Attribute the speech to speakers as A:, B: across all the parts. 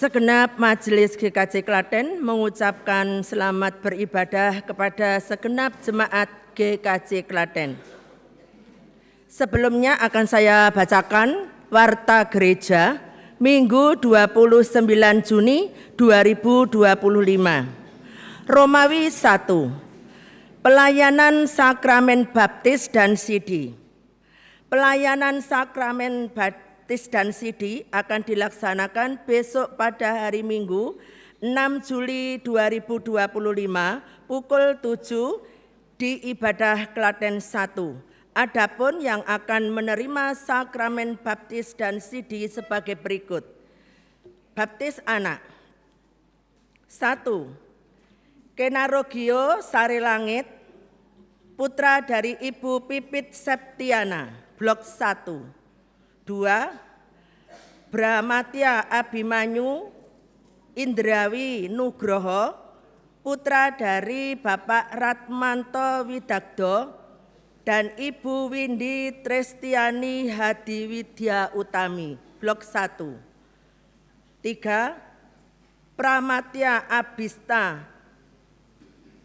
A: Segenap Majelis GKJ Klaten mengucapkan selamat beribadah kepada segenap jemaat GKJ Klaten. Sebelumnya akan saya bacakan Warta Gereja Minggu 29 Juni 2025. Romawi 1. Pelayanan Sakramen Baptis dan Sidi. Pelayanan Sakramen Baptis dan Sidi akan dilaksanakan besok pada hari Minggu 6 Juli 2025 pukul 7 di Ibadah Klaten 1. Adapun yang akan menerima Sakramen Baptis dan Sidi sebagai berikut. Baptis anak. 1. Kenarogio Sarilangit, putra dari Ibu Pipit Septiana, Blok 1. 2. Bramatya Abimanyu Indrawi Nugroho, putra dari Bapak Ratmanto Widagdo dan Ibu Windy Trestiani Hadiwidya Utami, Blok 1. 3. Pramatya Abista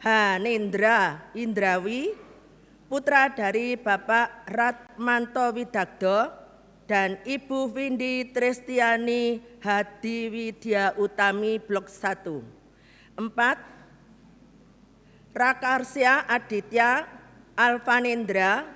A: Hanendra Indrawi, putra dari Bapak Ratmanto Widagdo dan Ibu Windy Trestiani Hadiwidya Utami, Blok 1. 4. Rakarsya Aditya Alvanendra,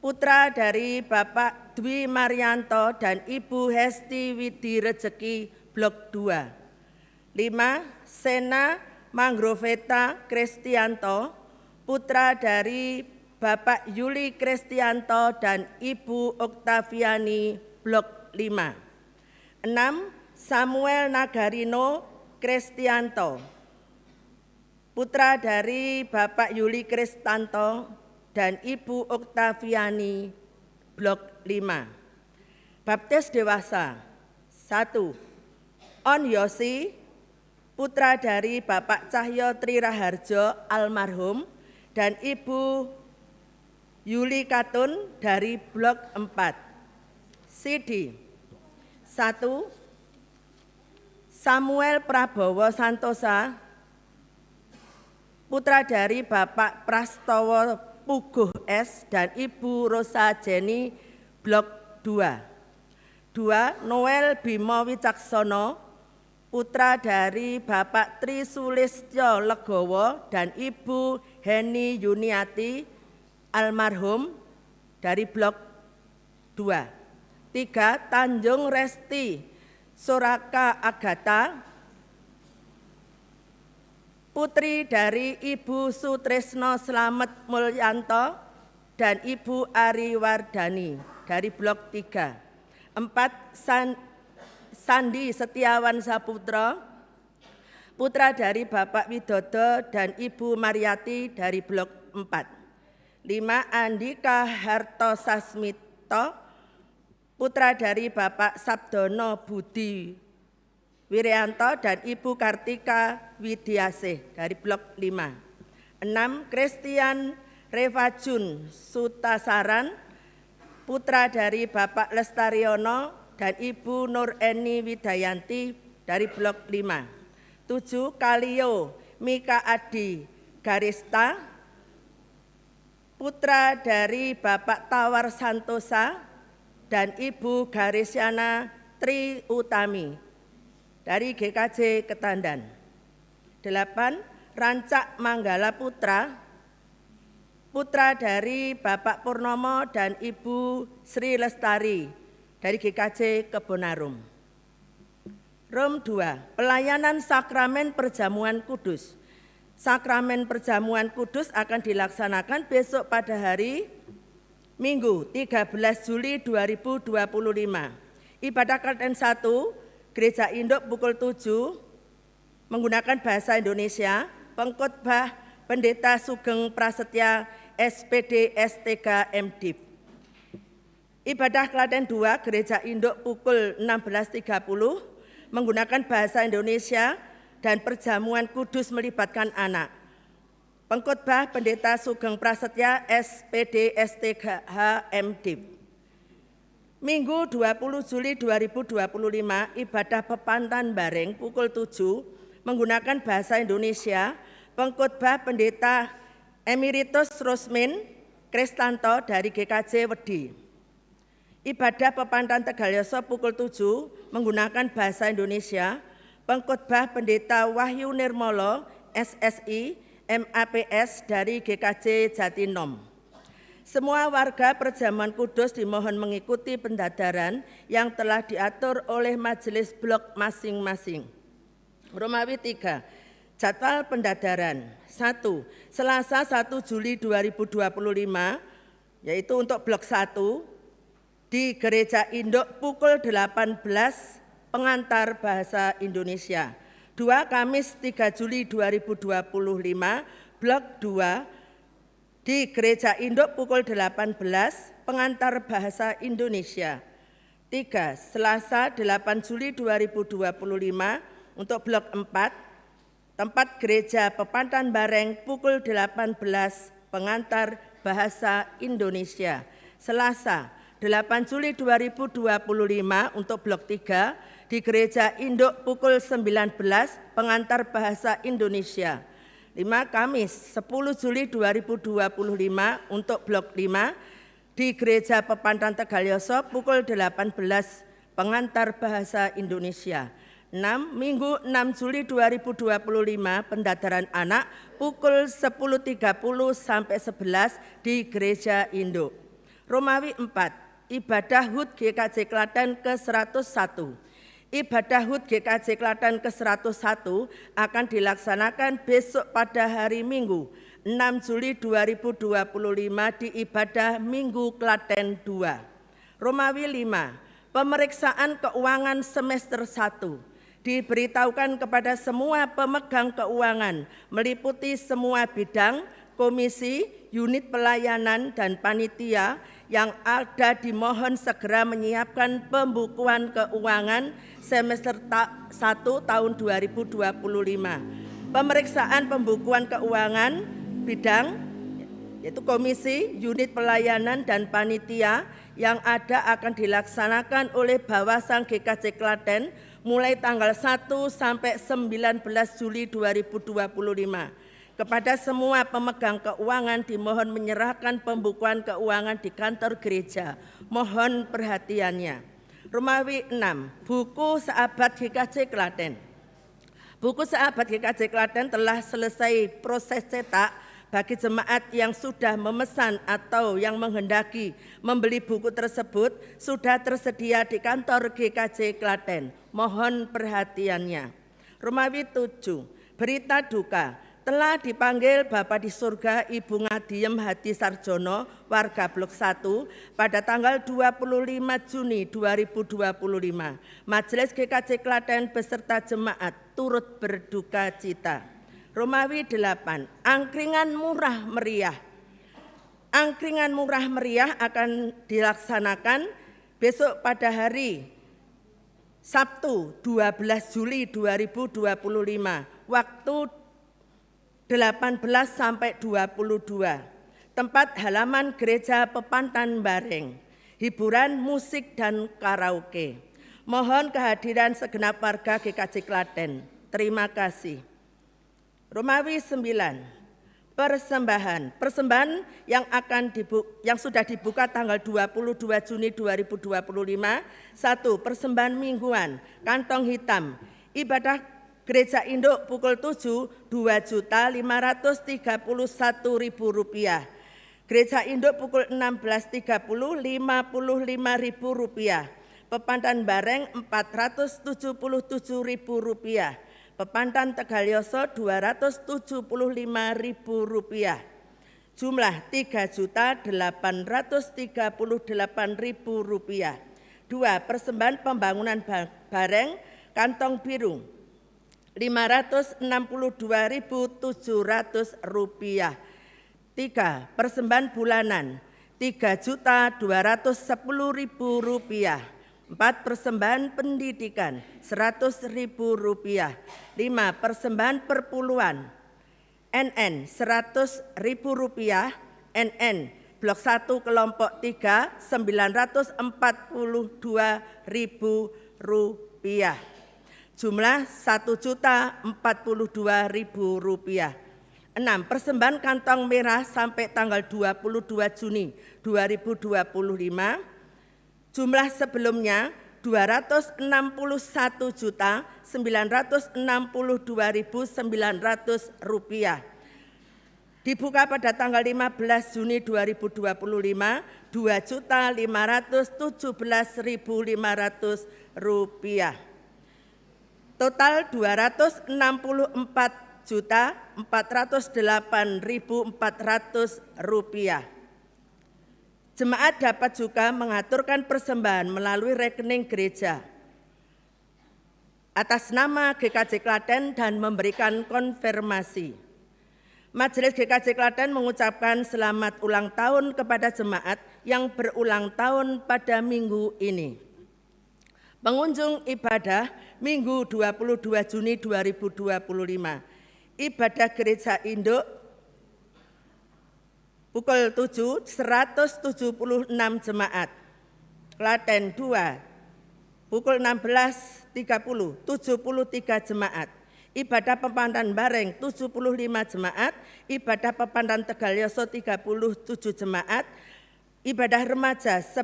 A: putra dari Bapak Dwi Maryanto dan Ibu Hesti Widi Rejeki, Blok 2. 5. Sena Manggroveta Kristianto, putra dari Bapak Yuli Kristianto dan Ibu Oktaviani, Blok 5. 6. Samuel Nagarino Kristianto, putra dari Bapak Yuli Kristanto dan Ibu Oktaviani, Blok 5. Baptis dewasa. 1. On Yosi, putra dari Bapak Cahyo Triraharjo almarhum dan Ibu Yuli Katun dari Blok 4. Sidi. 1. Samuel Prabowo Santosa, putra dari Bapak Prastowo Puguh S dan Ibu Rosa Jenny, Blok 2. 2. Noel Bimo Wicaksono, putra dari Bapak Tri Sulistyo Legowo dan Ibu Heni Yuniati almarhum dari Blok 2. 3. Tanjung Resti Soraka Agatha, putri dari Ibu Sutresno Slamet Mulyanto dan Ibu Ari Wardani dari Blok 3. 4. Sandi Setiawan Saputra, putra dari Bapak Widodo dan Ibu Mariati dari Blok 4. 5. Andika Hartosasmito, putra dari Bapak Sabdono Budi Wirianto dan Ibu Kartika Widiasih dari Blok 5. 6. Christian Revajun Sutasaran, putra dari Bapak Lestariono dan Ibu Nur Eni Widayanti dari Blok 5. 7. Kalio Mika Adi Garista, putra dari Bapak Tawar Santosa dan Ibu Garisyana Tri Utami dari GKJ Ketandan. 8. Rancak Manggala Putra, putra dari Bapak Purnomo dan Ibu Sri Lestari dari GKJ Kebonarum. Rom 2. Pelayanan Sakramen Perjamuan Kudus. Sakramen Perjamuan Kudus akan dilaksanakan besok pada hari Minggu 13 Juli 2025. Ibadah Klaten 1, Gereja Induk pukul 7 menggunakan bahasa Indonesia, pengkhotbah Pendeta Sugeng Prasetya SPD STK MDIP. Ibadah Klaten 2, Gereja Induk pukul 16.30 menggunakan bahasa Indonesia dan perjamuan kudus melibatkan anak. Pengkhotbah Pendeta Sugeng Prasetya SPD STKH MDIP. Minggu 20 Juli 2025 ibadah pepantan bareng pukul 7 menggunakan bahasa Indonesia. Pengkhotbah Pendeta Emeritus Rusmin Kristanto dari GKJ Wedi. Ibadah pepantan Tegalyoso pukul 7 menggunakan bahasa Indonesia. Pengkhotbah Pendeta Wahyu Nirmolo SSI MAPS dari GKJ Jatinom. Semua warga Perjamuan Kudus dimohon mengikuti pendadaran yang telah diatur oleh majelis blok masing-masing. Romawi 3, jadwal pendadaran. 1. Selasa 1 Juli 2025, yaitu untuk blok 1, di Gereja Induk pukul 18, pengantar bahasa Indonesia. 2. Kamis 3 Juli 2025, blok 2, di Gereja Induk pukul 18, pengantar bahasa Indonesia. 3. Selasa 8 Juli 2025 untuk blok 4, tempat Gereja Pepantan Bareng pukul 18, pengantar bahasa Indonesia. Selasa 8 Juli 2025 untuk blok 3, di Gereja Induk pukul 19, pengantar bahasa Indonesia. 5. Kamis 10 Juli 2025 untuk blok 5 di Gereja Pepantan Tegalyoso pukul 18, pengantar bahasa Indonesia. 6. Minggu 6 Juli 2025 pendadaran anak pukul 10.30 sampai 11 di Gereja Induk. Romawi 4. Ibadah HUT GKJ Klaten ke-101. Ibadah HUT GKJ Klaten ke-101 akan dilaksanakan besok pada hari Minggu 6 Juli 2025 di Ibadah Minggu Klaten 2. Romawi 5. Pemeriksaan keuangan semester 1 diberitahukan kepada semua pemegang keuangan meliputi semua bidang, komisi, unit pelayanan dan panitia yang ada dimohon segera menyiapkan pembukuan keuangan semester 1 tahun 2025. Pemeriksaan pembukuan keuangan bidang yaitu komisi, unit pelayanan dan panitia yang ada akan dilaksanakan oleh Bawasang GKJ Klaten mulai tanggal 1 sampai 19 Juli 2025. Kepada semua pemegang keuangan dimohon menyerahkan pembukuan keuangan di kantor gereja. Mohon perhatiannya. Romawi 6. Buku Sahabat GKJ Klaten. Buku Sahabat GKJ Klaten telah selesai proses cetak bagi jemaat yang sudah memesan atau yang menghendaki membeli buku tersebut sudah tersedia di kantor GKJ Klaten. Mohon perhatiannya. Romawi 7. Berita duka. Telah dipanggil Bapa di surga Ibu Ngadiem Hadi Sarjono, warga blok 1, pada tanggal 25 Juni 2025. Majelis GKJ Klaten beserta jemaat turut berduka cita. Romawi 8. Angkringan murah meriah. Angkringan murah meriah akan dilaksanakan besok pada hari Sabtu 12 Juli 2025. Waktu 18 sampai 22. Tempat halaman Gereja Pepantan Bareng. Hiburan, musik dan karaoke. Mohon kehadiran segenap warga GKJ Klaten. Terima kasih. Romawi 9. Persembahan yang sudah dibuka tanggal 22 Juni 2025. 1. Persembahan mingguan kantong hitam. Ibadah Gereja Induk pukul 7 Rp2.531.000. Gereja Induk pukul 16.30 Rp55.000. Pepantan Bareng Rp477.000. Pepantan Tegalyoso Rp275.000. Jumlah Rp3.838.000. 2. Persembahan pembangunan bareng kantong biru Rp562.700. 3. Persembahan bulanan Rp3.210.000. 4. Persembahan pendidikan Rp100.000. 5. Persembahan perpuluhan NN Rp100.000, NN Blok 1 kelompok 3 Rp942.000. Jumlah Rp1.042.000. 6. Persembahan kantong merah sampai tanggal 22 Juni 2025. Jumlah sebelumnya Rp264.962.900. Dibuka pada tanggal 15 Juni 2025, Rp2.517.500. Total Rp264.408.400. Jemaat dapat juga mengaturkan persembahan melalui rekening gereja atas nama GKJ Klaten dan memberikan konfirmasi. Majelis GKJ Klaten mengucapkan selamat ulang tahun kepada jemaat yang berulang tahun pada minggu ini. Pengunjung ibadah Minggu 22 Juni 2025. Ibadah Gereja Induk pukul 7, 176 jemaat. Klaten 2, pukul 16.30, 73 jemaat. Ibadah Pepandan Bareng 75 jemaat. Ibadah Pepandan Tegalyoso 37 jemaat. Ibadah Remaja 11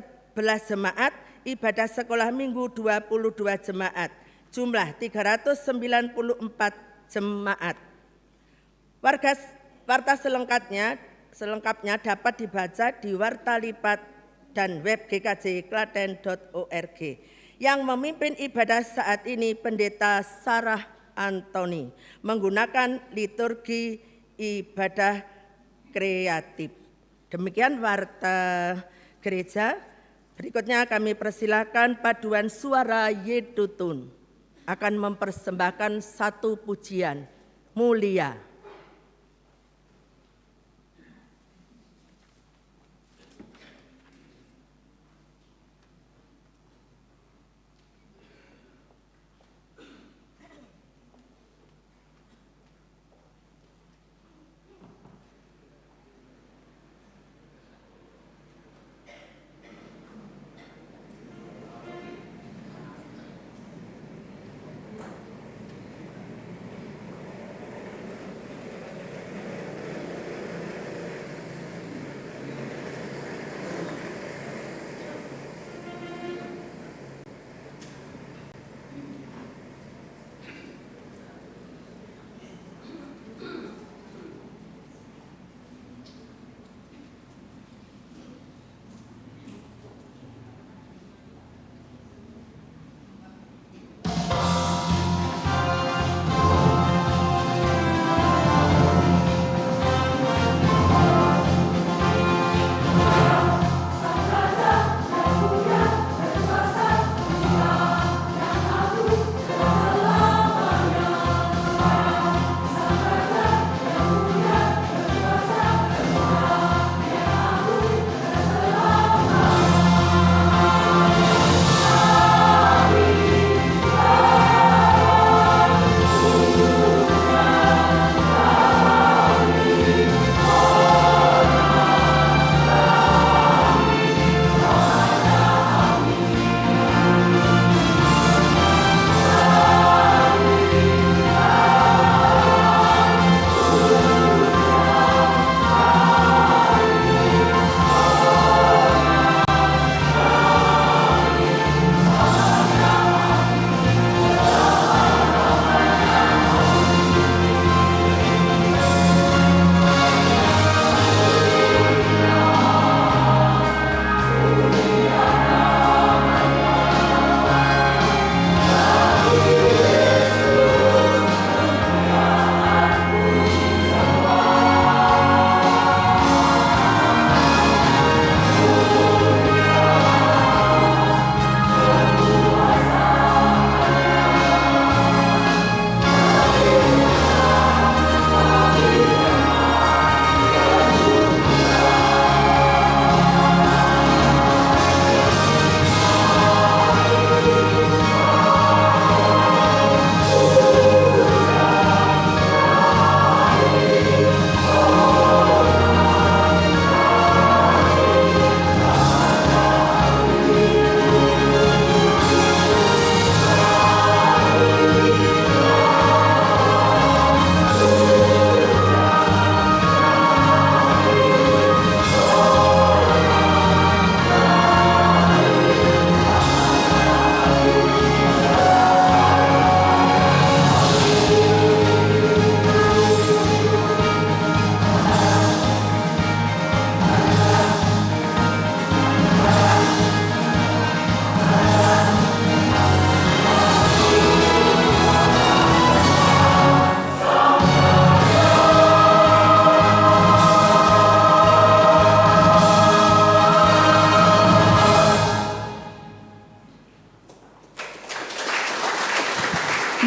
A: jemaat. Ibadah Sekolah Minggu 22 jemaat. Jumlah 394 jemaat. Warta selengkapnya dapat dibaca di Warta Lipat dan web gkjklaten.org. Yang memimpin ibadah saat ini Pendeta Sarah Antoni menggunakan liturgi ibadah kreatif. Demikian warta gereja. Berikutnya kami persilakan paduan suara Yedutun akan mempersembahkan satu pujian mulia.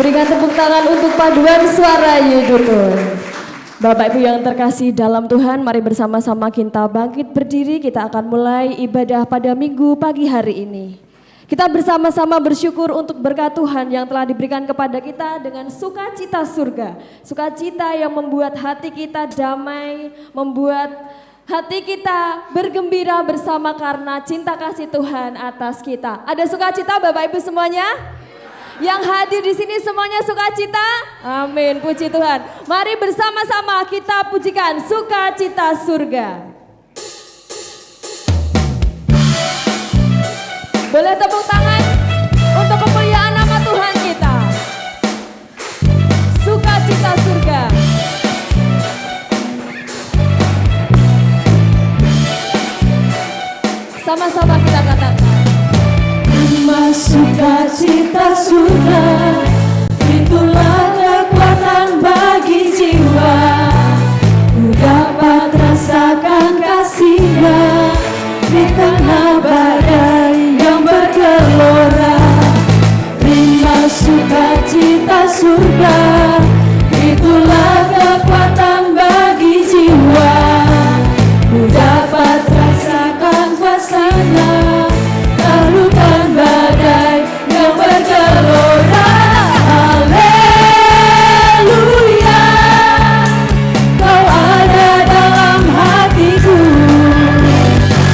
B: Berikan tepuk tangan untuk paduan suara Yudutun. Bapak Ibu yang terkasih dalam Tuhan, mari bersama-sama kita bangkit berdiri. Kita akan mulai ibadah pada minggu pagi hari ini. Kita bersama-sama bersyukur untuk berkat Tuhan yang telah diberikan kepada kita dengan sukacita surga. Sukacita yang membuat hati kita damai, membuat hati kita bergembira bersama karena cinta kasih Tuhan atas kita. Ada sukacita Bapak Ibu semuanya? Yang hadir di sini semuanya sukacita? Amin, puji Tuhan. Mari bersama-sama kita pujikan sukacita surga. Boleh tepuk tangan untuk kemuliaan nama Tuhan kita. Sukacita surga. Sama-sama kita katakan.
C: Sukacita surga, itulah kekuatan bagi jiwa. Ku dapat rasakan kasih-Nya di tengah badai yang bergelora. Terima sukacita surga, itulah kekuatan bagi jiwa. Ku dapat rasakan kuasa-Nya taklukkan badai yang bergelora. Haleluya, Kau ada dalam hatiku,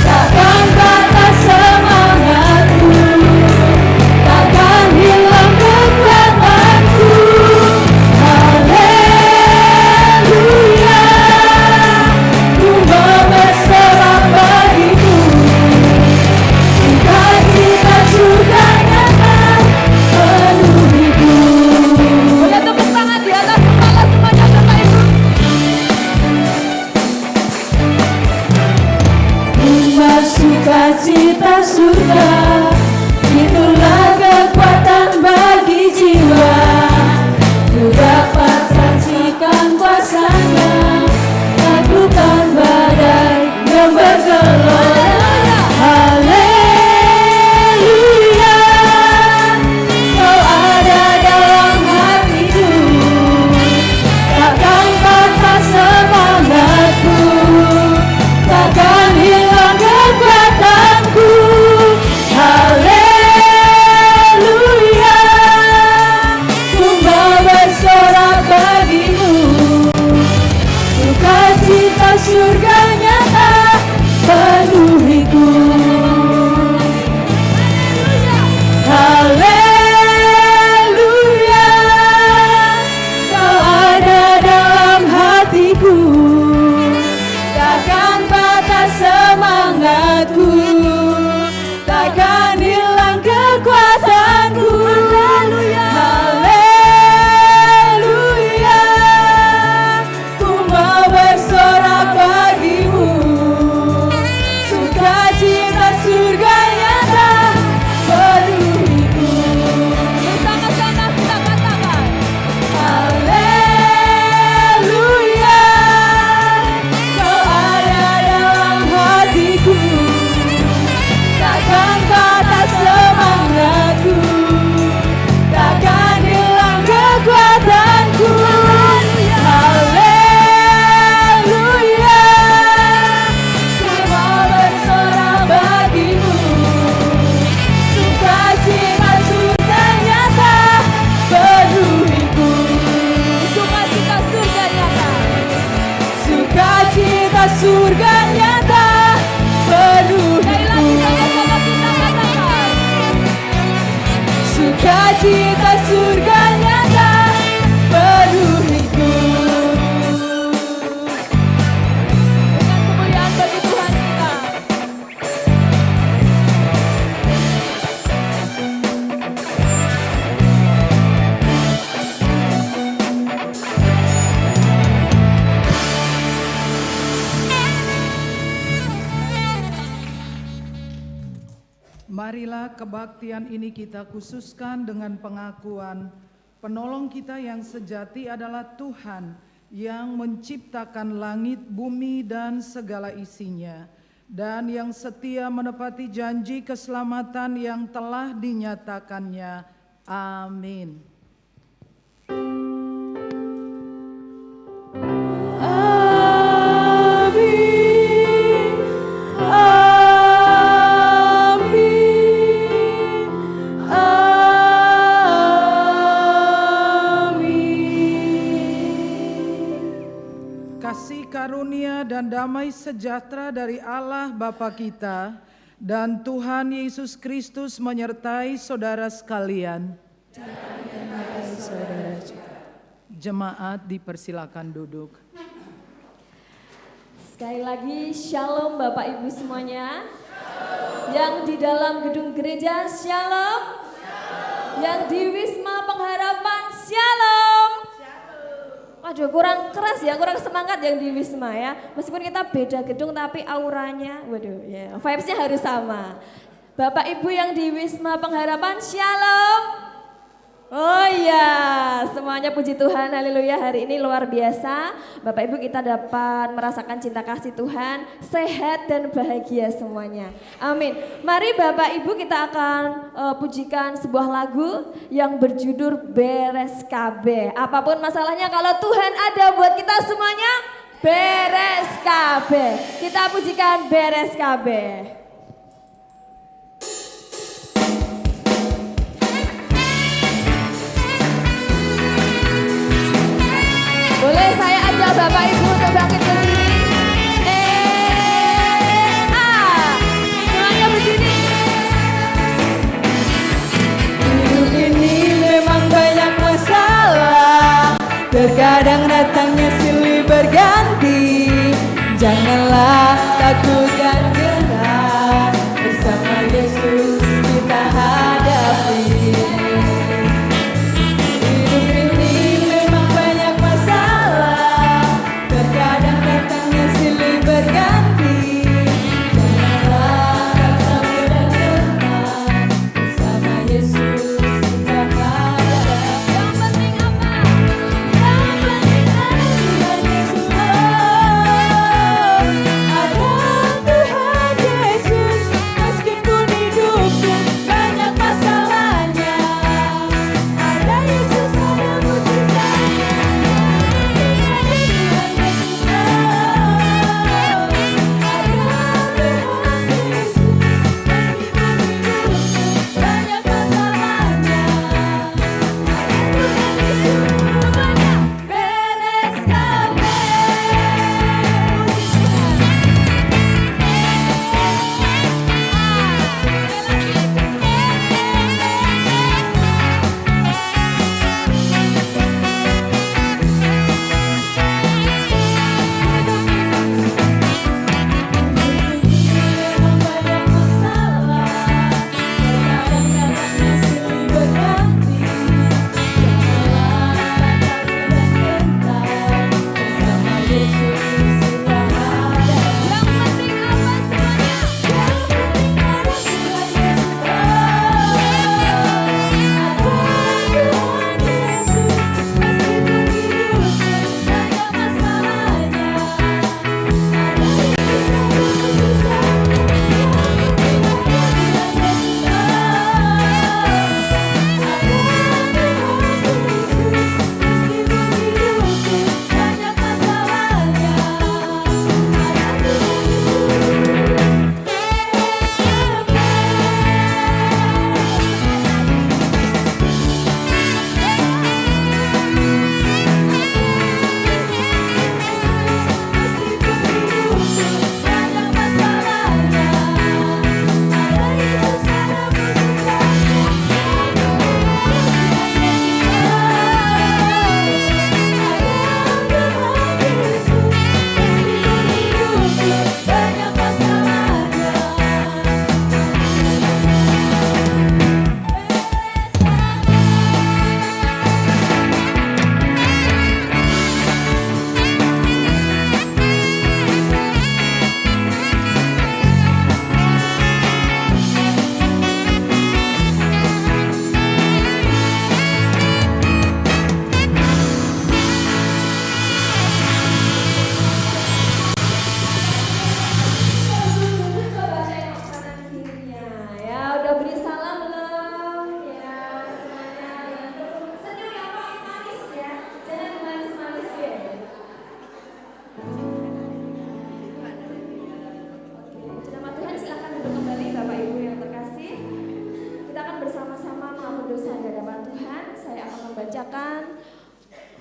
C: takkan patah semangatku, takkan hilang kekuatanku. Haleluya, ku bersorak bagimu. Sukacita surga nyata penuhiku.
B: Boleh tepuk tangan di atas kepala semuanya Bapak Ibu.
C: Rumah sukacita surga, itulah kekuatan bagi jiwa. Ku dapat saksikan kuasa-Nya, taklukkan badai yang bergelora. Haleluya, Kau ada dalam hatiku, takkan patah semangatku, takkan hilang kekuatanku. Haleluya, ku bersorak bagimu. Sukacita surga nyata penuhiku. Haleluya, Kau ada dalam hatiku, takkan patah semangatku, takkan hilang kekuatanku. Haleluya, ku mau bersorak bagimu. Sukacita surga nyata penuhiku.
B: Bersama-sama kita katakan.
C: Haleluya, Kau ada dalam hatiku, takkan patah semangatku, takkan hilang kekuatanku. Haleluya, ku mau bersorak bagimu. Sukacita surga nyata penuhiku.
B: Sukacita surga nyata.
C: Sukacita surga nyata
B: Sekali lagi
C: penuhiku.
B: sama-sama kita katakan.
C: Sukacita surga nyata penuhiku.
B: Dengan kemuliaan bagi Tuhan kita.
D: Marilah kebaktian ini kita khususkan dengan pengakuan penolong kita yang sejati adalah Tuhan yang menciptakan langit, bumi, dan segala isinya, dan yang setia menepati janji keselamatan yang telah dinyatakannya. Amin. dan damai sejahtera dari Allah Bapa kita dan Tuhan Yesus Kristus menyertai saudara sekalian. Jemaat dipersilakan duduk.
B: Sekali lagi shalom Bapak Ibu semuanya. Yang di dalam gedung gereja shalom. Yang di Wisma Pengharapan shalom. Waduh, kurang keras ya, kurang semangat yang di Wisma ya. Meskipun kita beda gedung tapi auranya, waduh ya, vibes-nya harus sama. Bapak Ibu yang di Wisma Pengharapan shalom. Oh iya, semuanya puji Tuhan, haleluya. Hari ini luar biasa, Bapak Ibu kita dapat merasakan cinta kasih Tuhan, sehat dan bahagia semuanya. Amin. Mari Bapak Ibu kita akan pujikan sebuah lagu yang berjudul Beres KB. Apapun masalahnya kalau Tuhan ada buat kita semuanya, beres KB. Kita pujikan Beres KB. Boleh saya ajak Bapak Ibu untuk bangkit berdiri. Semuanya berdiri.
C: Hidup ini memang banyak masalah, terkadang datangnya silih berganti. Janganlah takut dan gentar, bersama Yesus kita hadapi.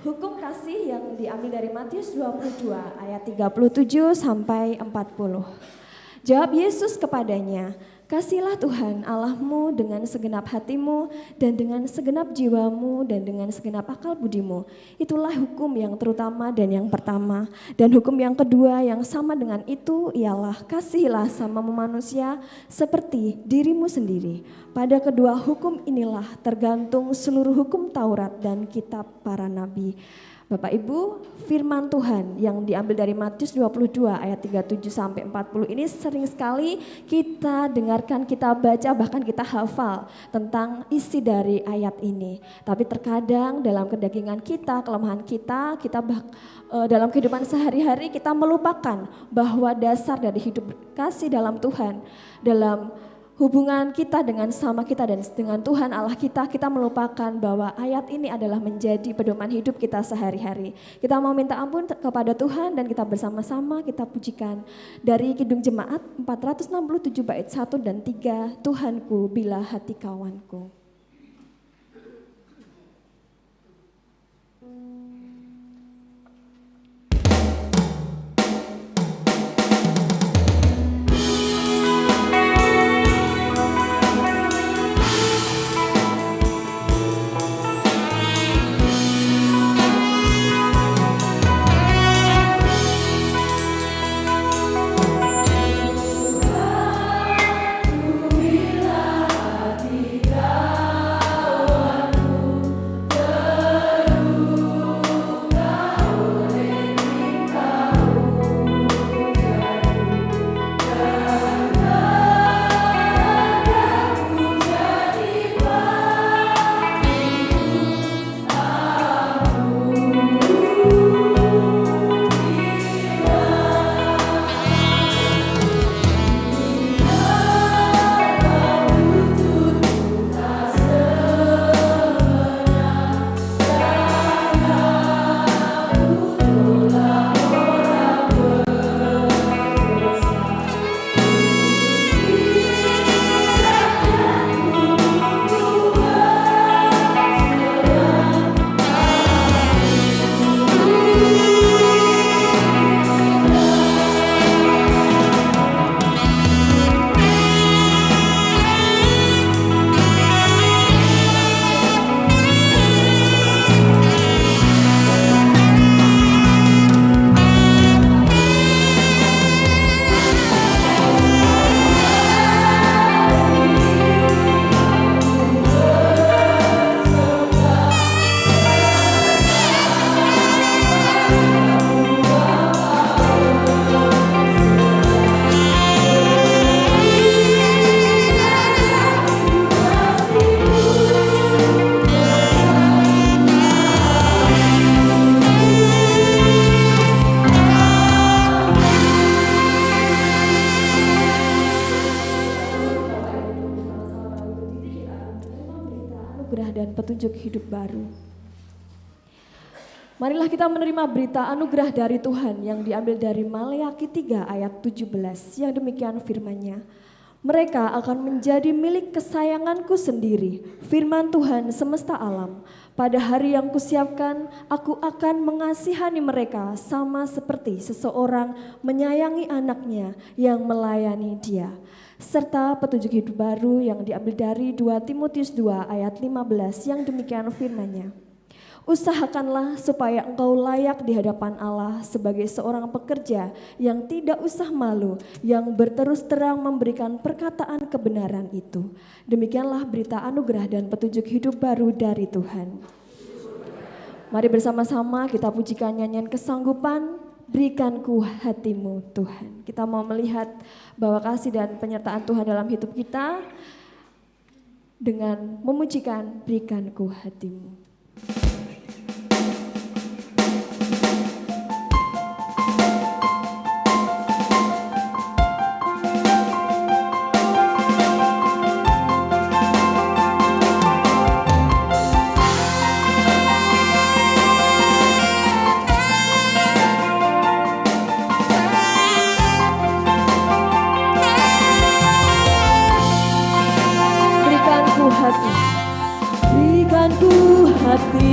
B: Hukum kasih yang diambil dari Matius 22 ayat 37 sampai 40. Jawab Yesus kepadanya, "Kasihilah Tuhan Allahmu dengan segenap hatimu dan dengan segenap jiwamu dan dengan segenap akal budimu." Itulah hukum yang terutama dan yang pertama. Dan hukum yang kedua yang sama dengan itu ialah kasihilah sama manusia seperti dirimu sendiri. Pada kedua hukum inilah tergantung seluruh hukum Taurat dan kitab para nabi. Bapak Ibu, firman Tuhan yang diambil dari Matius 22 ayat 37 sampai 40 ini sering sekali kita dengarkan, kita baca, bahkan kita hafal tentang isi dari ayat ini. Tapi terkadang dalam kedagingan kita, kelemahan kita dalam kehidupan sehari-hari kita melupakan bahwa dasar dari hidup kasih dalam Tuhan, dalam hubungan kita dengan sama kita dan dengan Tuhan Allah kita melupakan bahwa ayat ini adalah menjadi pedoman hidup kita sehari-hari. Kita mau minta ampun kepada Tuhan dan kita bersama-sama kita pujikan dari Kidung Jemaat 467 bait 1 dan 3, Tuhanku bila hati kawanku. Petunjuk hidup baru. Marilah kita menerima berita anugerah dari Tuhan yang diambil dari Maleakhi 3 ayat 17 yang demikian firman-Nya. Mereka akan menjadi milik kesayanganku sendiri, firman Tuhan semesta alam. Pada hari yang kusiapkan, aku akan mengasihani mereka sama seperti seseorang menyayangi anaknya yang melayani dia. Serta petunjuk hidup baru yang diambil dari 2 Timotius 2 ayat 15 yang demikian firman-Nya. Usahakanlah supaya engkau layak di hadapan Allah sebagai seorang pekerja yang tidak usah malu, yang berterus terang memberikan perkataan kebenaran itu. Demikianlah berita anugerah dan petunjuk hidup baru dari Tuhan. Mari bersama-sama kita pujikan nyanyian kesanggupan, berikanku hatimu Tuhan. Kita mau melihat bahwa kasih dan penyertaan Tuhan dalam hidup kita dengan memujikan berikanku hatimu.
C: Berikanku hati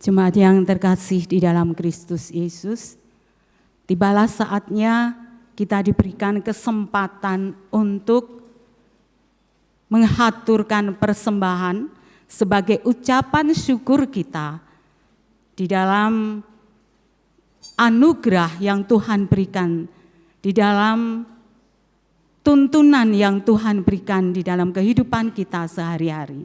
E: Jemaat yang terkasih di dalam Kristus Yesus, tibalah saatnya kita diberikan kesempatan untuk menghaturkan persembahan sebagai ucapan syukur kita di dalam anugerah yang Tuhan berikan, di dalam tuntunan yang Tuhan berikan di dalam kehidupan kita sehari-hari.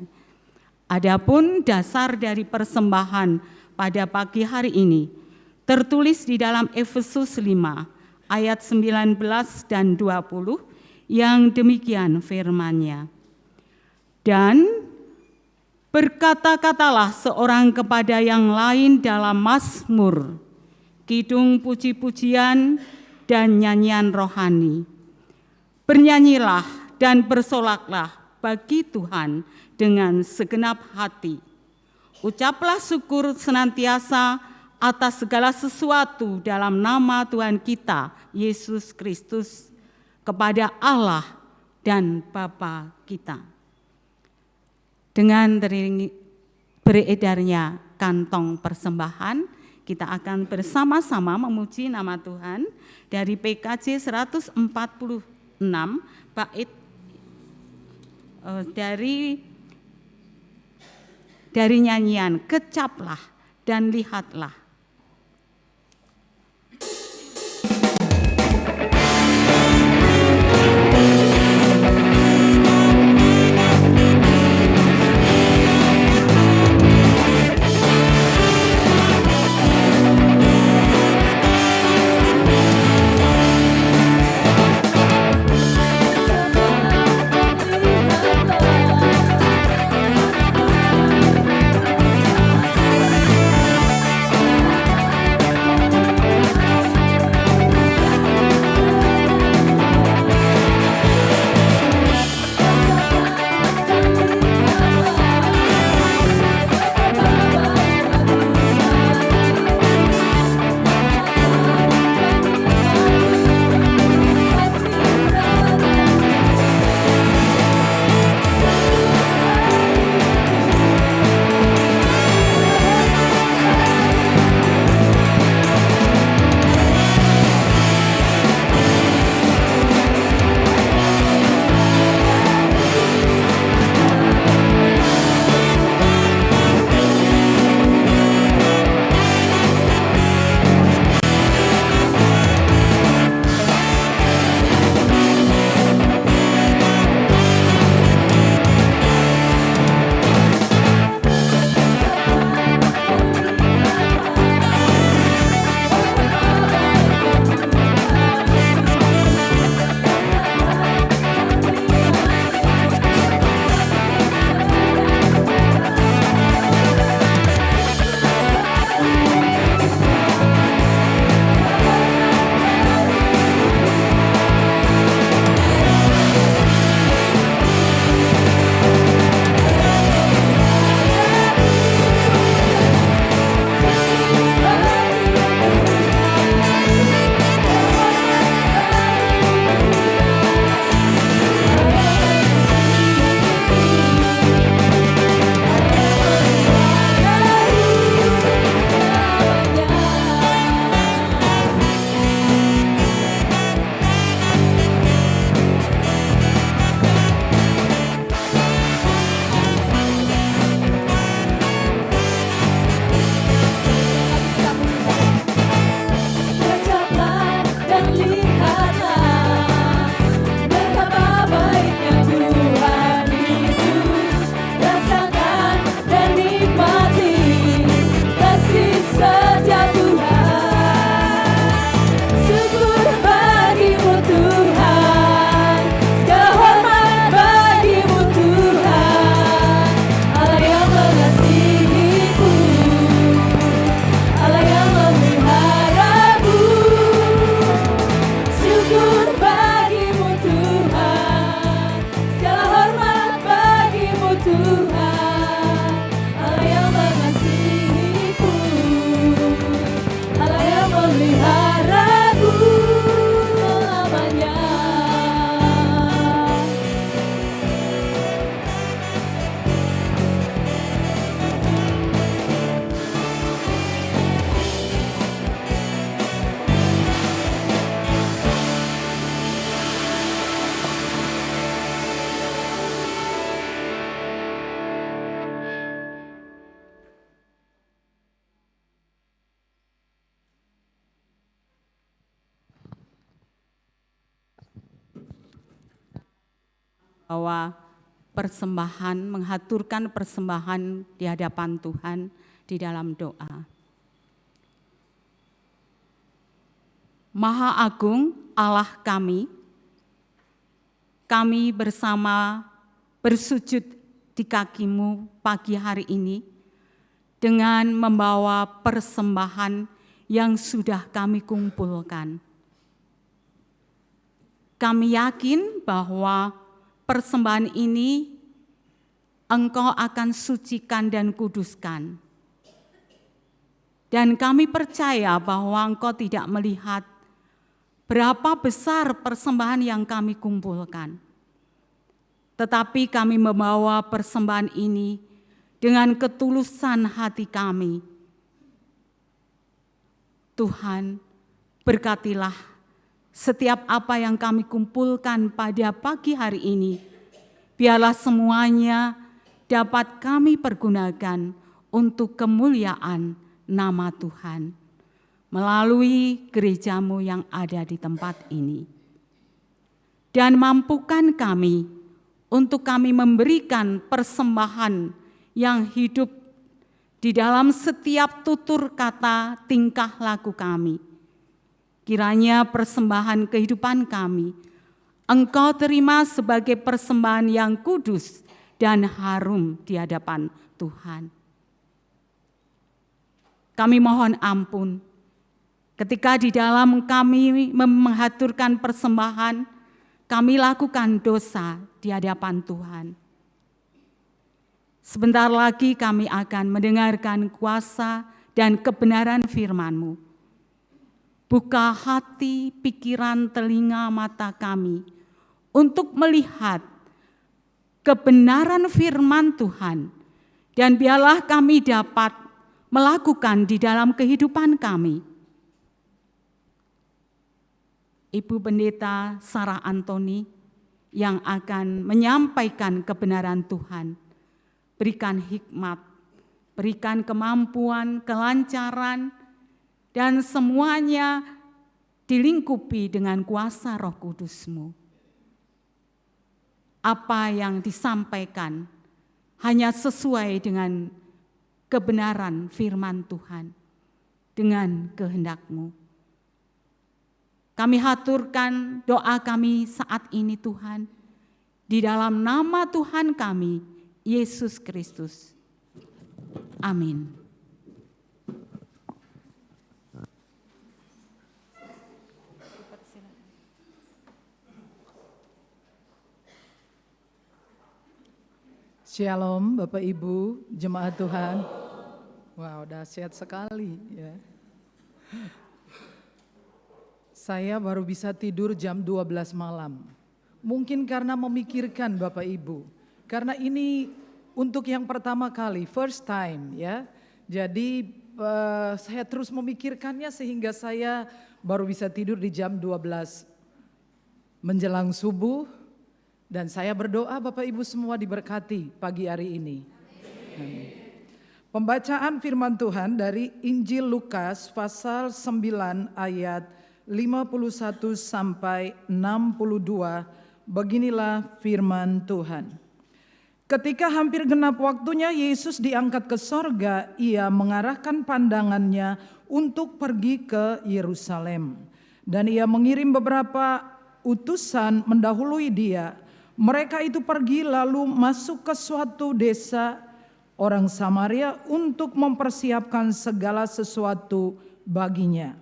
E: Adapun dasar dari persembahan pada pagi hari ini tertulis di dalam Efesus 5 ayat 19 dan 20 yang demikian firman-Nya. Dan berkata-katalah seorang kepada yang lain dalam mazmur, kidung puji-pujian dan nyanyian rohani. Bernyanyilah dan bersolaklah bagi Tuhan dengan segenap hati. Ucaplah syukur senantiasa atas segala sesuatu dalam nama Tuhan kita, Yesus Kristus, kepada Allah dan Bapa kita. Dengan beredarnya kantong persembahan, kita akan bersama-sama memuji nama Tuhan dari PKJ 146 bait dari nyanyian Kecaplah dan Lihatlah.
B: Lihatlah.
E: bahwa menghaturkan persembahan di hadapan Tuhan di dalam doa. Maha Agung Allah kami bersama bersujud di kaki-Mu pagi hari ini dengan membawa persembahan yang sudah kami kumpulkan. Kami yakin bahwa persembahan ini Engkau akan sucikan dan kuduskan. Dan kami percaya bahwa Engkau tidak melihat berapa besar persembahan yang kami kumpulkan. Tetapi kami membawa persembahan ini dengan ketulusan hati kami. Tuhan, berkatilah setiap apa yang kami kumpulkan pada pagi hari ini. Biarlah semuanya dapat kami pergunakan untuk kemuliaan nama Tuhan melalui gereja-Mu yang ada di tempat ini. Dan mampukan kami untuk kami memberikan persembahan yang hidup di dalam setiap tutur kata tingkah laku kami. Kiranya persembahan kehidupan kami Engkau terima sebagai persembahan yang kudus dan harum di hadapan Tuhan. Kami mohon ampun ketika di dalam kami menghaturkan persembahan, kami lakukan dosa di hadapan Tuhan. Sebentar lagi kami akan mendengarkan kuasa dan kebenaran firman-Mu. Buka hati, pikiran, telinga, mata kami untuk melihat kebenaran firman Tuhan. Dan biarlah kami dapat melakukan di dalam kehidupan kami. Ibu Pendeta Sarah Antoni yang akan menyampaikan kebenaran Tuhan. Berikan hikmat, berikan kemampuan, kelancaran, dan semuanya dilingkupi dengan kuasa Roh Kudus-Mu. Apa yang disampaikan hanya sesuai dengan kebenaran firman Tuhan, dengan kehendak-Mu. Kami haturkan doa kami saat ini Tuhan, di dalam nama Tuhan kami, Yesus Kristus. Amin.
D: Shalom Bapak Ibu, jemaat Tuhan. Wow, dahsyat sekali ya. Saya baru bisa tidur jam 12 malam. Mungkin karena memikirkan Bapak Ibu. Karena ini untuk yang pertama kali, first time ya. Jadi saya terus memikirkannya sehingga saya baru bisa tidur di jam 12 menjelang subuh. Dan saya berdoa Bapak Ibu semua diberkati pagi hari ini. Amin. Pembacaan firman Tuhan dari Injil Lukas pasal 9 ayat 51 sampai 62. Beginilah firman Tuhan. Ketika hampir genap waktunya Yesus diangkat ke sorga, ia mengarahkan pandangannya untuk pergi ke Yerusalem. Dan ia mengirim beberapa utusan mendahului dia. Mereka itu pergi lalu masuk ke suatu desa orang Samaria untuk mempersiapkan segala sesuatu baginya.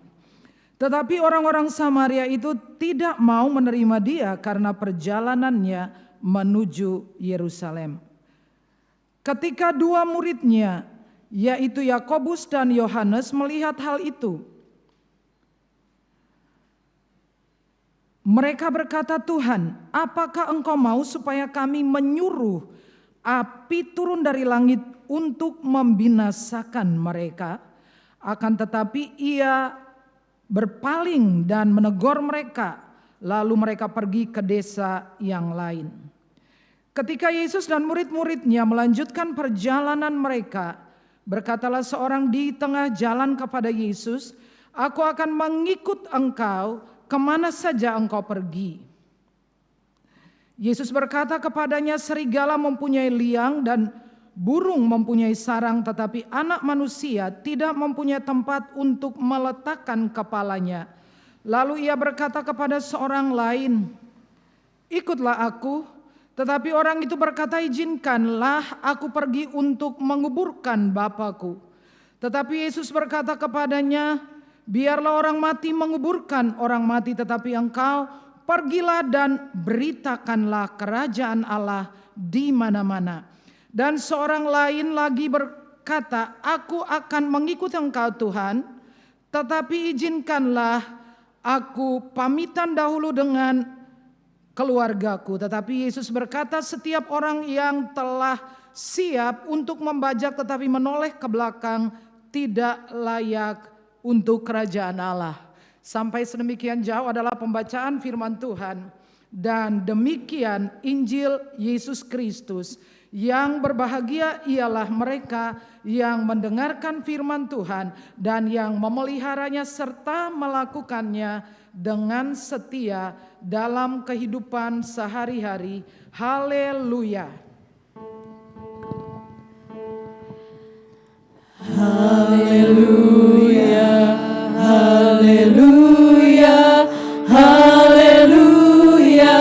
D: Tetapi orang-orang Samaria itu tidak mau menerima dia karena perjalanannya menuju Yerusalem. Ketika dua muridnya, yaitu Yakobus dan Yohanes, melihat hal itu, mereka berkata, "Tuhan, apakah Engkau mau supaya kami menyuruh api turun dari langit untuk membinasakan mereka?" Akan tetapi ia berpaling dan menegur mereka, lalu mereka pergi ke desa yang lain. Ketika Yesus dan murid-muridnya melanjutkan perjalanan mereka, berkatalah seorang di tengah jalan kepada Yesus, "Aku akan mengikut Engkau kemana saja Engkau pergi." Yesus berkata kepadanya, serigala mempunyai liang dan burung mempunyai sarang, tetapi anak manusia tidak mempunyai tempat untuk meletakkan kepalanya. Lalu ia berkata kepada seorang lain, ikutlah aku. Tetapi orang itu berkata, izinkanlah aku pergi untuk menguburkan Bapakku. Tetapi Yesus berkata kepadanya, biarlah orang mati menguburkan orang mati, tetapi engkau pergilah dan beritakanlah kerajaan Allah di mana-mana. Dan seorang lain lagi berkata, aku akan mengikut engkau Tuhan, tetapi izinkanlah aku pamitan dahulu dengan keluargaku. Tetapi Yesus berkata, setiap orang yang telah siap untuk membajak tetapi menoleh ke belakang tidak layak untuk kerajaan Allah. Sampai sedemikian jauh adalah pembacaan firman Tuhan. Dan demikian Injil Yesus Kristus. Yang berbahagia ialah mereka yang mendengarkan firman Tuhan dan yang memeliharanya serta melakukannya dengan setia dalam kehidupan sehari-hari. Haleluya.
C: Haleluya, haleluya, haleluya,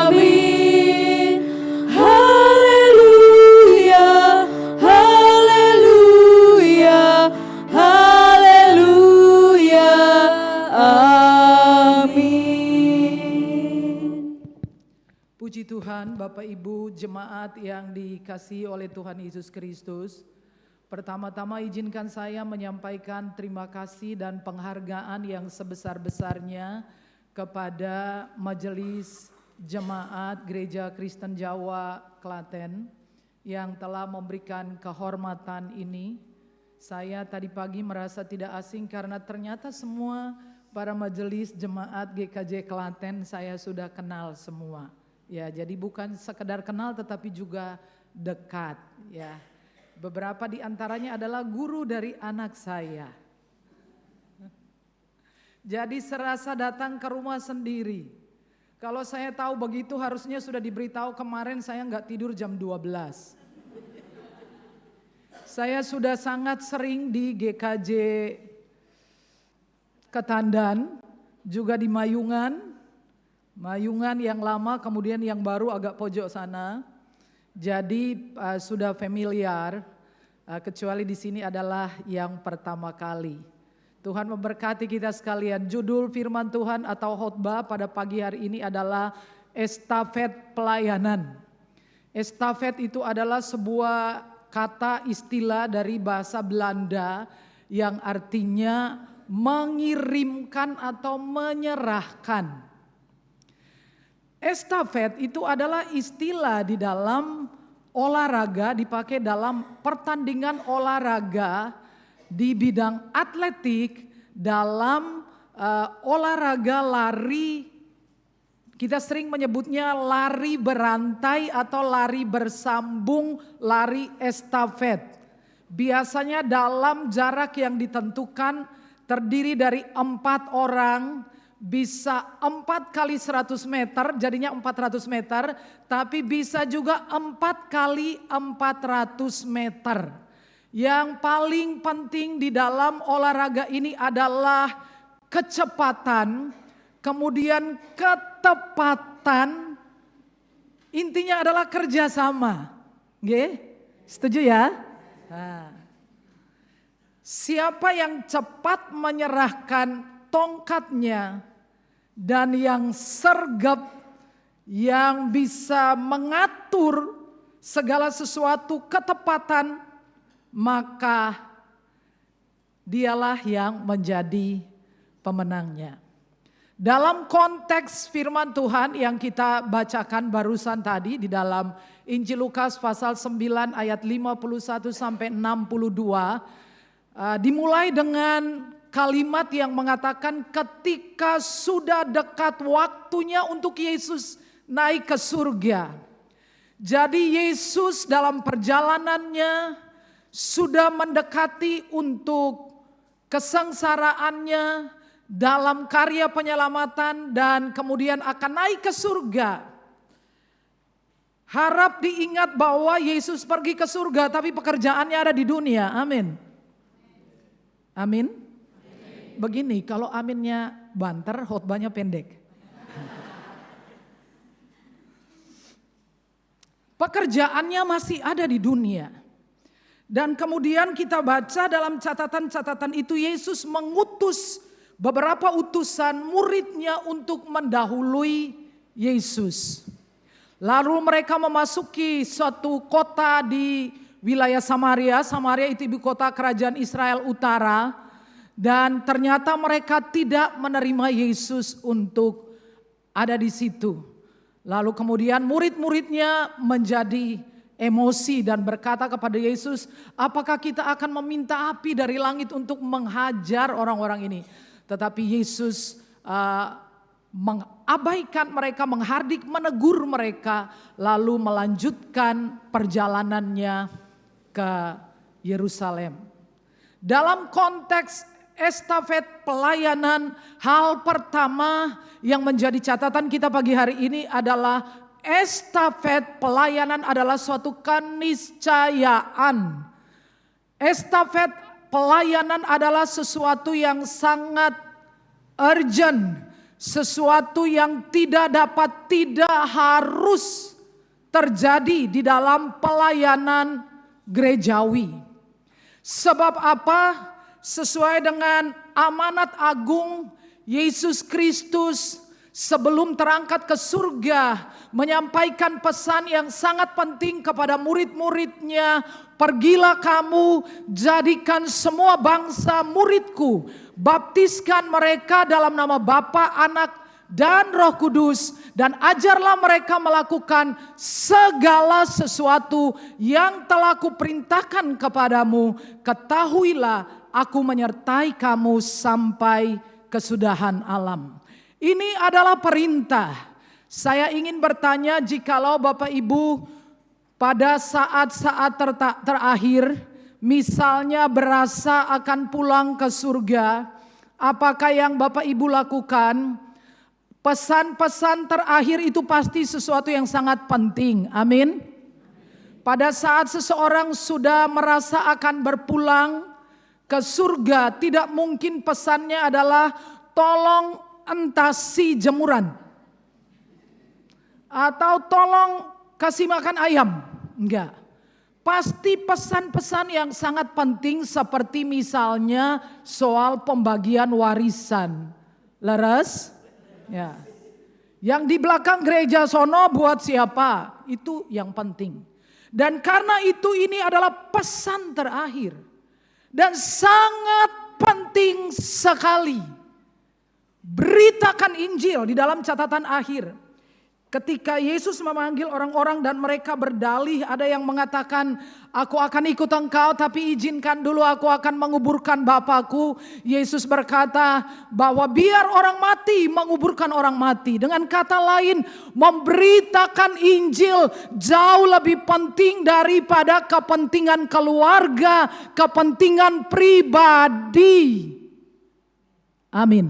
C: amin. Haleluya, haleluya, haleluya, amin.
D: Puji Tuhan, Bapak Ibu jemaat yang dikasihi oleh Tuhan Yesus Kristus. Pertama-tama izinkan saya menyampaikan terima kasih dan penghargaan yang sebesar-besarnya kepada Majelis Jemaat Gereja Kristen Jawa Klaten yang telah memberikan kehormatan ini. Saya tadi pagi merasa tidak asing karena ternyata semua para majelis jemaat GKJ Klaten saya sudah kenal semua. Ya, jadi bukan sekedar kenal tetapi juga dekat, ya. Beberapa di antaranya adalah guru dari anak saya. Jadi serasa datang ke rumah sendiri. Kalau saya tahu begitu harusnya sudah diberitahu kemarin saya nggak tidur jam 12. Saya sudah sangat sering di GKJ Ketandan, juga di Mayungan. Mayungan yang lama kemudian yang baru agak pojok sana. Jadi sudah familiar, kecuali di sini adalah yang pertama kali. Tuhan memberkati kita sekalian. Judul firman Tuhan atau khotbah pada pagi hari ini adalah estafet pelayanan. Estafet itu adalah sebuah kata istilah dari bahasa Belanda yang artinya mengirimkan atau menyerahkan. Estafet itu adalah istilah di dalam olahraga, dipakai dalam pertandingan olahraga di bidang atletik, dalam olahraga lari. Kita sering menyebutnya lari berantai atau lari bersambung, lari estafet. Biasanya dalam jarak yang ditentukan terdiri dari 4 orang. Bisa 4 kali 100 meter, jadinya 400 meter, tapi bisa juga 4 kali 400 meter. Yang paling penting di dalam olahraga ini adalah kecepatan, kemudian ketepatan, intinya adalah kerjasama. Setuju ya? Nah. Siapa yang cepat menyerahkan tongkatnya, dan yang sergap, yang bisa mengatur segala sesuatu ketepatan, maka dialah yang menjadi pemenangnya. Dalam konteks firman Tuhan yang kita bacakan barusan tadi di dalam Injil Lukas pasal 9 ayat 51 sampai 62, dimulai dengan kalimat yang mengatakan ketika sudah dekat waktunya untuk Yesus naik ke surga. Jadi Yesus dalam perjalanannya sudah mendekati untuk kesengsaraannya dalam karya penyelamatan dan kemudian akan naik ke surga. Harap diingat bahwa Yesus pergi ke surga tapi pekerjaannya ada di dunia. Amin. Amin. Begini, kalau aminnya banter, khotbahnya pendek. Pekerjaannya masih ada di dunia. Dan kemudian kita baca dalam catatan-catatan itu Yesus mengutus beberapa utusan muridnya untuk mendahului Yesus. Lalu mereka memasuki suatu kota di wilayah Samaria. Samaria itu ibu kota kerajaan Israel Utara. Dan ternyata mereka tidak menerima Yesus untuk ada di situ. Lalu kemudian murid-muridnya menjadi emosi dan berkata kepada Yesus, apakah kita akan meminta api dari langit untuk menghajar orang-orang ini? Tetapi Yesus mengabaikan mereka, menghardik, menegur mereka, lalu melanjutkan perjalanannya ke Yerusalem. Dalam konteks estafet pelayanan, hal pertama yang menjadi catatan kita pagi hari ini adalah estafet pelayanan adalah suatu keniscayaan. Estafet pelayanan adalah sesuatu yang sangat urgent, sesuatu yang tidak harus terjadi di dalam pelayanan gerejawi. Sebab apa? Sesuai dengan amanat agung Yesus Kristus sebelum terangkat ke surga menyampaikan pesan yang sangat penting kepada murid-muridnya. Pergilah kamu, jadikan semua bangsa muridku, baptiskan mereka dalam nama Bapa, Anak, dan Roh Kudus, dan ajarlah mereka melakukan segala sesuatu yang telah kuperintahkan kepadamu. Ketahuilah, aku menyertai kamu sampai kesudahan alam. Ini adalah perintah. Saya ingin bertanya, jikalau Bapak Ibu pada saat-saat terakhir, misalnya berasa akan pulang ke surga, apakah yang Bapak Ibu lakukan? Pesan-pesan terakhir itu pasti sesuatu yang sangat penting. Amin. Pada saat seseorang sudah merasa akan berpulang ke surga, tidak mungkin pesannya adalah tolong entasi jemuran atau tolong kasih makan ayam. Enggak. Pasti pesan-pesan yang sangat penting seperti misalnya soal pembagian warisan. Leres? Ya. Yang di belakang gereja sono buat siapa? Itu yang penting. Dan karena itu ini adalah pesan terakhir. Dan sangat penting sekali. Beritakan Injil di dalam catatan akhir. Ketika Yesus memanggil orang-orang dan mereka berdalih, ada yang mengatakan, aku akan ikut engkau tapi izinkan dulu aku akan menguburkan Bapakku. Yesus berkata bahwa biar orang mati menguburkan orang mati. Dengan kata lain, memberitakan Injil jauh lebih penting daripada kepentingan keluarga, kepentingan pribadi. Amin.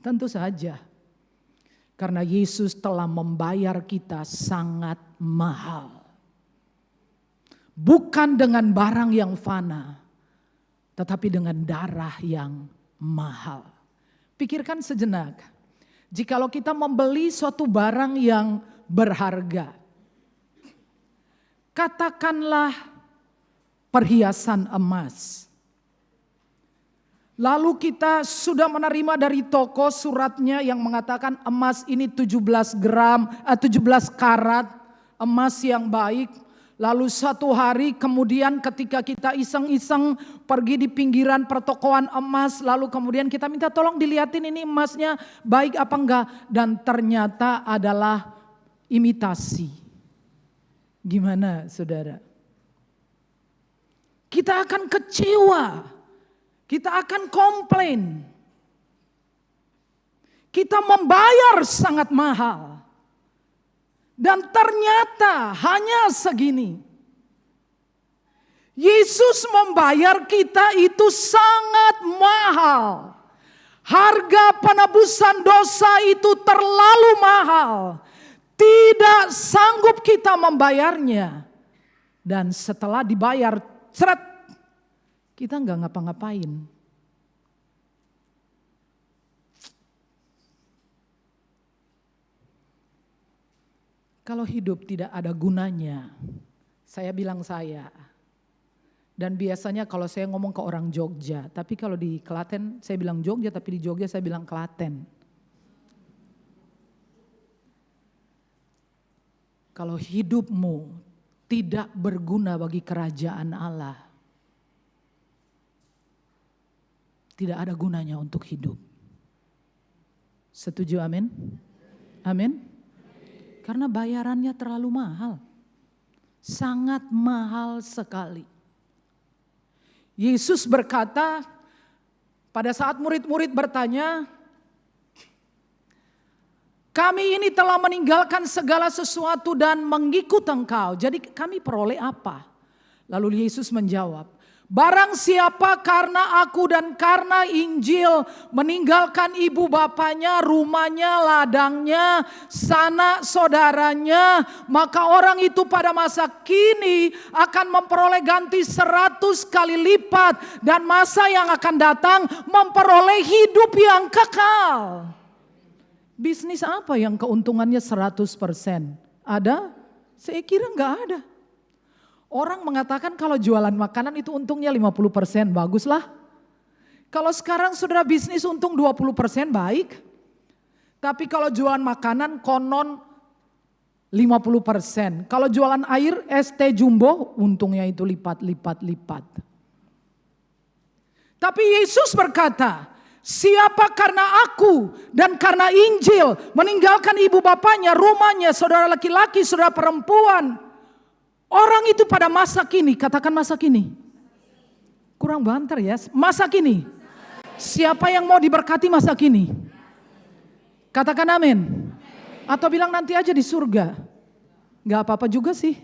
D: Tentu saja. Karena Yesus telah membayar kita sangat mahal. Bukan dengan barang yang fana, tetapi dengan darah yang mahal. Pikirkan sejenak, jikalau kita membeli suatu barang yang berharga, katakanlah perhiasan emas. Lalu kita sudah menerima dari toko suratnya yang mengatakan emas ini 17 karat, emas yang baik. Lalu satu hari kemudian ketika kita iseng-iseng pergi di pinggiran pertokoan emas, lalu kemudian kita minta tolong dilihatin ini emasnya baik apa enggak, dan ternyata adalah imitasi. Gimana saudara? Kita akan kecewa. Kita akan komplain. Kita membayar sangat mahal. Dan ternyata hanya segini. Yesus membayar kita itu sangat mahal. Harga penebusan dosa itu terlalu mahal. Tidak sanggup kita membayarnya. Dan setelah dibayar, seret, kita nggak ngapa-ngapain. Kalau hidup tidak ada gunanya, saya bilang saya. Dan biasanya kalau saya ngomong ke orang Jogja, tapi kalau di Klaten saya bilang Jogja, tapi di Jogja saya bilang Klaten. Kalau hidupmu tidak berguna bagi kerajaan Allah, tidak ada gunanya untuk hidup. Setuju, amin? Amin? Karena bayarannya terlalu mahal. Sangat mahal sekali. Yesus berkata, pada saat murid-murid bertanya, kami ini telah meninggalkan segala sesuatu dan mengikut Engkau. Jadi kami peroleh apa? Lalu Yesus menjawab, barang siapa karena aku dan karena Injil meninggalkan ibu bapanya, rumahnya, ladangnya, sanak saudaranya, maka orang itu pada masa kini akan memperoleh ganti 100 kali lipat, dan masa yang akan datang memperoleh hidup yang kekal. Bisnis apa yang keuntungannya 100%? Ada? Saya kira enggak ada. Orang mengatakan kalau jualan makanan itu untungnya 50%, baguslah. Kalau sekarang saudara bisnis untung 20%, baik. Tapi kalau jualan makanan konon 50%. Kalau jualan air ST Jumbo untungnya itu lipat. Tapi Yesus berkata, siapa karena aku dan karena Injil meninggalkan ibu bapanya, rumahnya, saudara laki-laki, saudara perempuan. Orang itu pada masa kini, katakan masa kini. Kurang banter ya, masa kini. Siapa yang mau diberkati masa kini? Katakan amin. Atau bilang nanti aja di surga. Gak apa-apa juga sih.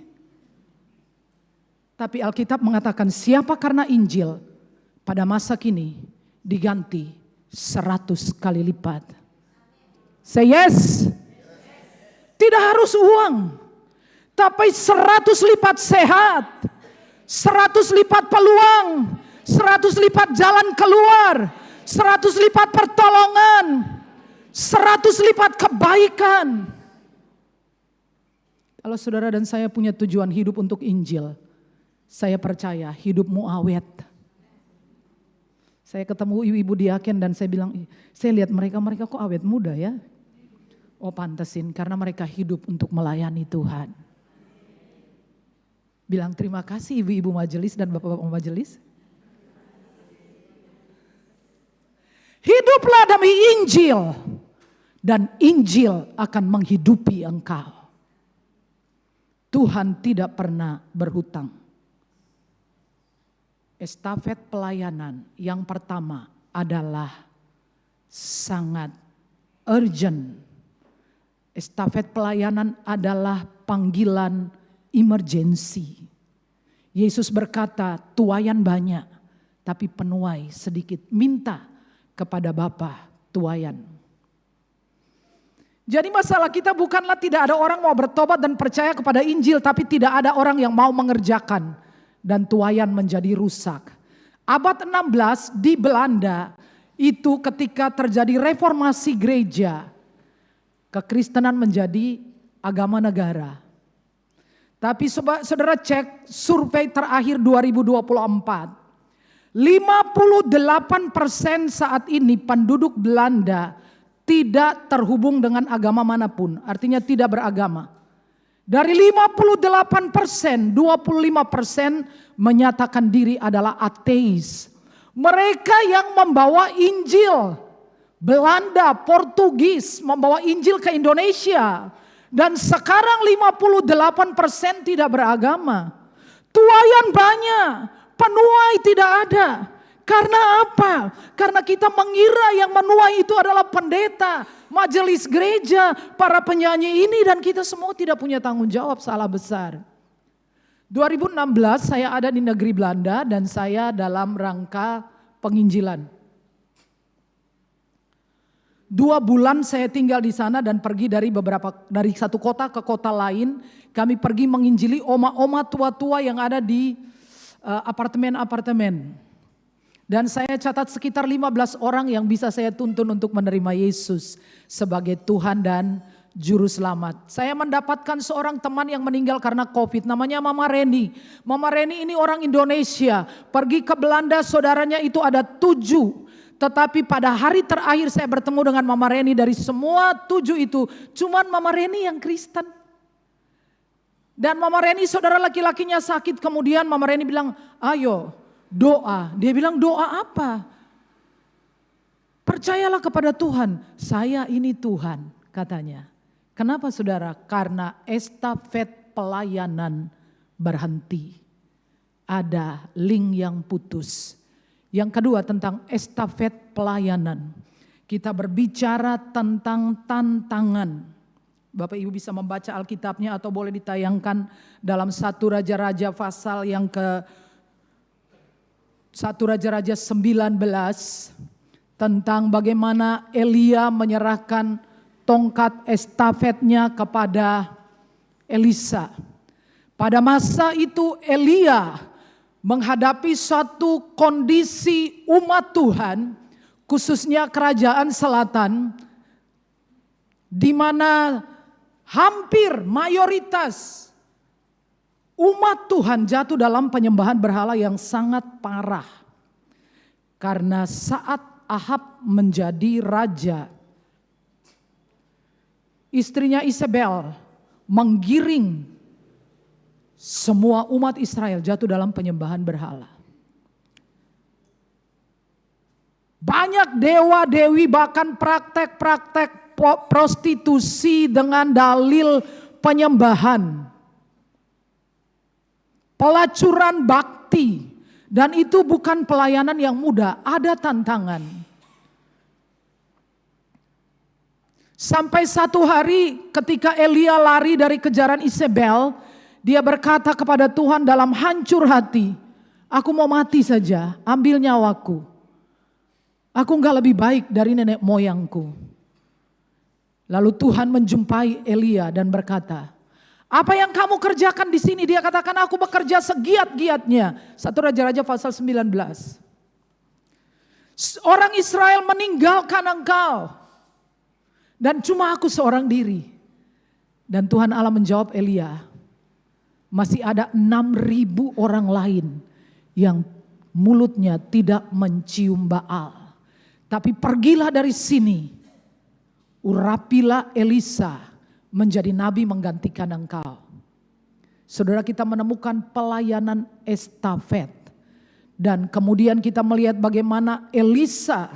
D: Tapi Alkitab mengatakan siapa karena Injil pada masa kini diganti 100 kali lipat. Say yes. Tidak harus uang. Tapi 100 lipat sehat, 100 lipat peluang, 100 lipat jalan keluar, 100 lipat pertolongan, 100 lipat kebaikan. Kalau saudara dan saya punya tujuan hidup untuk Injil, saya percaya hidupmu awet. Saya ketemu ibu-ibu diaken dan saya bilang, saya lihat mereka kok awet muda ya. Oh pantesin, karena mereka hidup untuk melayani Tuhan. Bilang terima kasih ibu-ibu majelis dan bapak-bapak majelis. Hiduplah demi Injil dan Injil akan menghidupi engkau. Tuhan tidak pernah berhutang. Estafet pelayanan yang pertama adalah sangat urgent. Estafet pelayanan adalah panggilan emergency. Yesus berkata, tuaian banyak, tapi penuai sedikit. Minta kepada Bapa tuaian. Jadi masalah kita bukanlah tidak ada orang mau bertobat dan percaya kepada Injil, tapi tidak ada orang yang mau mengerjakan dan tuaian menjadi rusak. Abad 16 di Belanda itu ketika terjadi reformasi gereja, kekristenan menjadi agama negara. Tapi saudara cek survei terakhir 2024. 58% saat ini penduduk Belanda tidak terhubung dengan agama manapun. Artinya tidak beragama. Dari 58%, 25% menyatakan diri adalah ateis. Mereka yang membawa Injil. Belanda, Portugis membawa Injil ke Indonesia. Dan sekarang 58% tidak beragama. Tuaian banyak, penuai tidak ada. Karena apa? Karena kita mengira yang menuai itu adalah pendeta, majelis gereja, para penyanyi ini, dan kita semua tidak punya tanggung jawab, salah besar. 2016 saya ada di negeri Belanda dan saya dalam rangka penginjilan. 2 bulan saya tinggal di sana dan pergi dari satu kota ke kota lain. Kami pergi menginjili oma-oma tua-tua yang ada di apartemen-apartemen. Dan saya catat sekitar 15 orang yang bisa saya tuntun untuk menerima Yesus sebagai Tuhan dan Juru Selamat. Saya mendapatkan seorang teman yang meninggal karena COVID, namanya Mama Reni. Mama Reni ini orang Indonesia, pergi ke Belanda, saudaranya itu ada 7. Tetapi pada hari terakhir saya bertemu dengan Mama Reni, dari semua 7 itu, cuman Mama Reni yang Kristen. Dan Mama Reni saudara laki-lakinya sakit, kemudian Mama Reni bilang, ayo doa. Dia bilang, doa apa? Percayalah kepada Tuhan, saya ini Tuhan katanya. Kenapa saudara? Karena estafet pelayanan berhenti. Ada link yang putus. Yang kedua tentang estafet pelayanan. Kita berbicara tentang tantangan. Bapak Ibu bisa membaca Alkitabnya atau boleh ditayangkan dalam 1 Raja-Raja pasal yang ke 1 Raja-Raja 19. Tentang bagaimana Elia menyerahkan tongkat estafetnya kepada Elisa. Pada masa itu Elia menghadapi suatu kondisi umat Tuhan, khususnya kerajaan selatan, di mana hampir mayoritas umat Tuhan jatuh dalam penyembahan berhala yang sangat parah. Karena saat Ahab menjadi raja, istrinya Isabel menggiring semua umat Israel jatuh dalam penyembahan berhala. Banyak dewa-dewi bahkan praktek-praktek prostitusi dengan dalil penyembahan. Pelacuran bakti. Dan itu bukan pelayanan yang mudah, ada tantangan. Sampai satu hari ketika Elia lari dari kejaran Isabel, dia berkata kepada Tuhan dalam hancur hati, aku mau mati saja, ambil nyawaku. Aku enggak lebih baik dari nenek moyangku. Lalu Tuhan menjumpai Elia dan berkata, apa yang kamu kerjakan di sini? Dia katakan, aku bekerja segiat-giatnya. 1 Raja-Raja pasal 19. Orang Israel meninggalkan engkau. Dan cuma aku seorang diri. Dan Tuhan Allah menjawab Elia, masih ada 6.000 orang lain yang mulutnya tidak mencium Baal. Tapi pergilah dari sini, urapilah Elisa menjadi nabi menggantikan engkau. Saudara, kita menemukan pelayanan estafet. Dan kemudian kita melihat bagaimana Elisa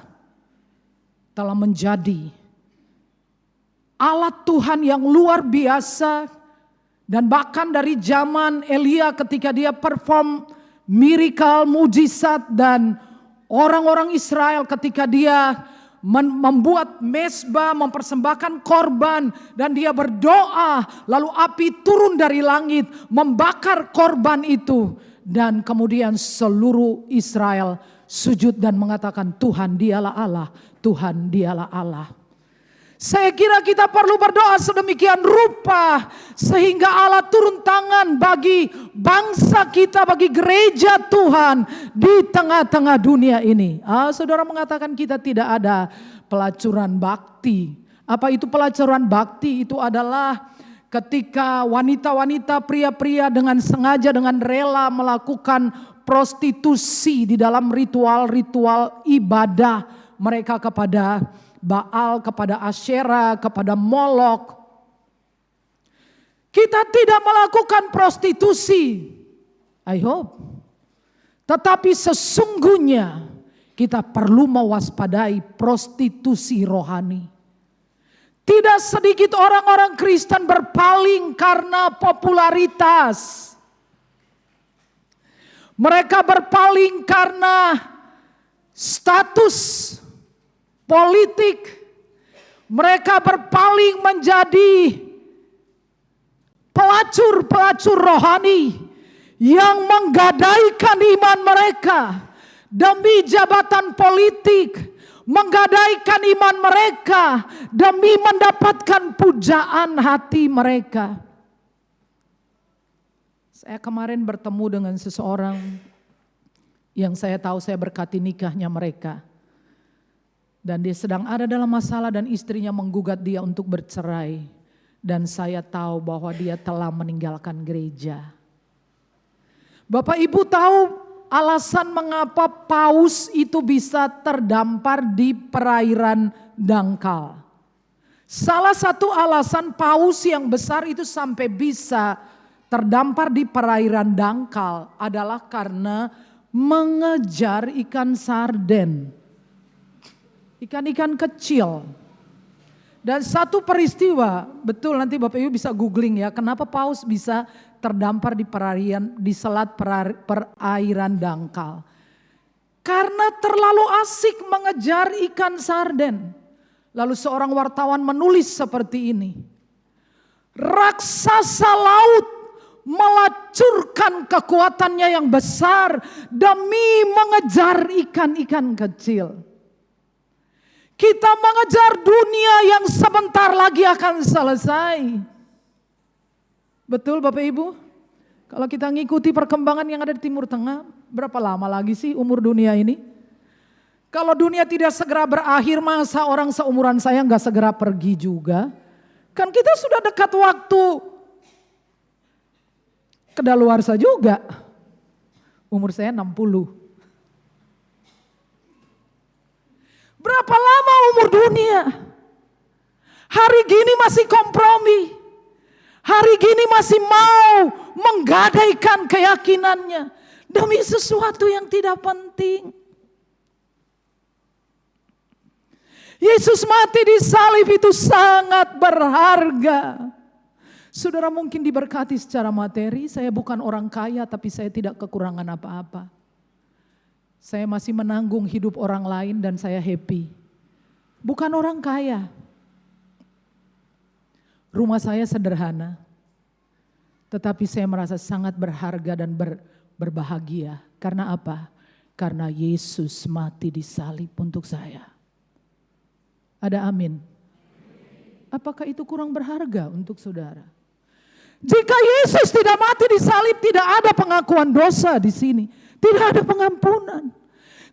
D: telah menjadi alat Tuhan yang luar biasa. Dan bahkan dari zaman Elia ketika dia perform miracle, mujizat, dan orang-orang Israel ketika dia membuat mezbah, mempersembahkan korban, dan dia berdoa, lalu api turun dari langit membakar korban itu, dan kemudian seluruh Israel sujud dan mengatakan, Tuhan dialah Allah, Tuhan dialah Allah. Saya kira kita perlu berdoa sedemikian rupa sehingga Allah turun tangan bagi bangsa kita, bagi gereja Tuhan di tengah-tengah dunia ini. Saudara mengatakan kita tidak ada pelacuran bakti. Apa itu pelacuran bakti? Itu adalah ketika wanita-wanita, pria-pria dengan sengaja, dengan rela melakukan prostitusi di dalam ritual-ritual ibadah mereka kepada Baal, kepada Asyera, kepada Molok. Kita tidak melakukan prostitusi, I hope. Tetapi sesungguhnya kita perlu mewaspadai prostitusi rohani. Tidak sedikit orang-orang Kristen berpaling karena popularitas. Mereka berpaling karena status politik. Mereka berpaling menjadi pelacur-pelacur rohani yang menggadaikan iman mereka demi jabatan politik, menggadaikan iman mereka demi mendapatkan pujaan hati mereka. Saya kemarin bertemu dengan seseorang yang saya tahu saya berkati nikahnya mereka. Dan dia sedang ada dalam masalah dan istrinya menggugat dia untuk bercerai. Dan saya tahu bahwa dia telah meninggalkan gereja. Bapak Ibu tahu alasan mengapa paus itu bisa terdampar di perairan dangkal. Salah satu alasan paus yang besar itu sampai bisa terdampar di perairan dangkal adalah karena mengejar ikan sarden. Ikan-ikan kecil. Dan satu peristiwa, betul nanti Bapak Ibu bisa googling ya, kenapa paus bisa terdampar di selat perairan dangkal. Karena terlalu asik mengejar ikan sarden. Lalu seorang wartawan menulis seperti ini. Raksasa laut melacurkan kekuatannya yang besar demi mengejar ikan-ikan kecil. Kita mengejar dunia yang sebentar lagi akan selesai. Betul Bapak Ibu? Kalau kita ngikuti perkembangan yang ada di Timur Tengah, berapa lama lagi sih umur dunia ini? Kalau dunia tidak segera berakhir, masa orang seumuran saya nggak segera pergi juga? Kan kita sudah dekat waktu kedaluarsa juga. Umur saya 60. Berapa lama umur dunia? Hari gini masih kompromi. Hari gini masih mau menggadaikan keyakinannya demi sesuatu yang tidak penting. Yesus mati di salib itu sangat berharga. Saudara mungkin diberkati secara materi, saya bukan orang kaya tapi saya tidak kekurangan apa-apa. Saya masih menanggung hidup orang lain dan saya happy. Bukan orang kaya. Rumah saya sederhana. Tetapi saya merasa sangat berharga dan berbahagia. Karena apa? Karena Yesus mati di salib untuk saya. Ada amin. Apakah itu kurang berharga untuk saudara? Jika Yesus tidak mati di salib, tidak ada pengakuan dosa di sini. Tidak ada pengampunan.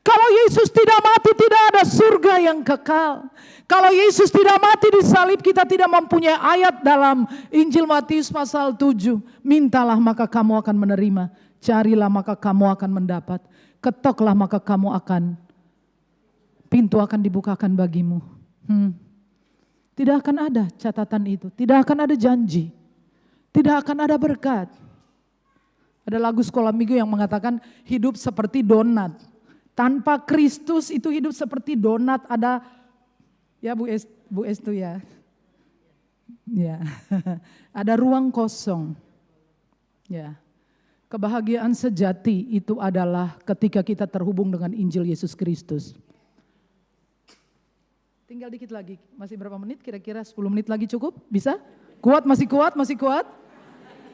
D: Kalau Yesus tidak mati, tidak ada surga yang kekal. Kalau Yesus tidak mati di salib, kita tidak mempunyai ayat dalam Injil Matius pasal 7. Mintalah maka kamu akan menerima. Carilah maka kamu akan mendapat. Ketoklah maka pintu akan dibukakan bagimu. Tidak akan ada catatan itu. Tidak akan ada janji. Tidak akan ada berkat. Ada lagu sekolah minggu yang mengatakan hidup seperti donat. Tanpa Kristus itu hidup seperti donat. Ada, ya Bu Estu ya. Ya. Ada ruang kosong. Ya. Kebahagiaan sejati itu adalah ketika kita terhubung dengan Injil Yesus Kristus. Tinggal dikit lagi. Masih berapa menit? Kira-kira 10 menit lagi cukup? Bisa? Kuat? Masih kuat? Masih kuat?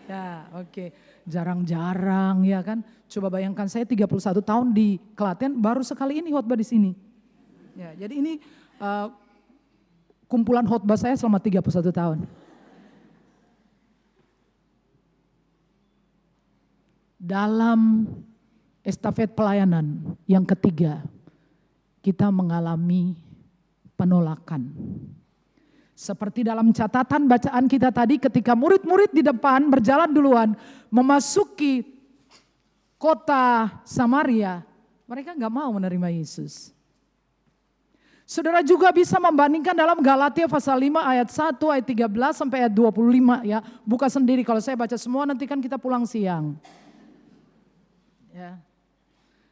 D: Ya, oke. Jarang-jarang ya kan. Coba bayangkan saya 31 tahun di Klaten, baru sekali ini khotbah di sini. Ya, jadi ini kumpulan khotbah saya selama 31 tahun. Dalam estafet pelayanan yang ketiga, kita mengalami penolakan. Seperti dalam catatan bacaan kita tadi, ketika murid-murid di depan berjalan duluan memasuki kota Samaria, mereka nggak mau menerima Yesus. Saudara juga bisa membandingkan dalam Galatia pasal 5 ayat 1 ayat 13 sampai ayat 25 ya. Buka sendiri, kalau saya baca semua nanti kan kita pulang siang. Ya.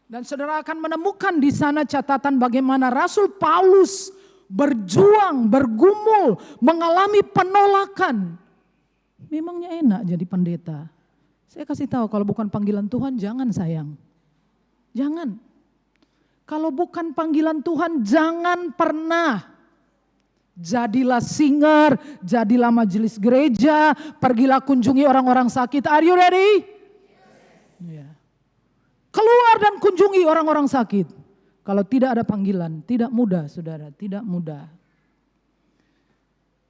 D: Dan saudara akan menemukan di sana catatan bagaimana Rasul Paulus berjuang, bergumul, mengalami penolakan. Memangnya enak jadi pendeta? Saya kasih tahu, kalau bukan panggilan Tuhan jangan sayang. Jangan. Kalau bukan panggilan Tuhan jangan pernah. Jadilah singer, jadilah majelis gereja, pergilah kunjungi orang-orang sakit. Are you ready? Keluar dan kunjungi orang-orang sakit. Kalau tidak ada panggilan, tidak mudah saudara, tidak mudah.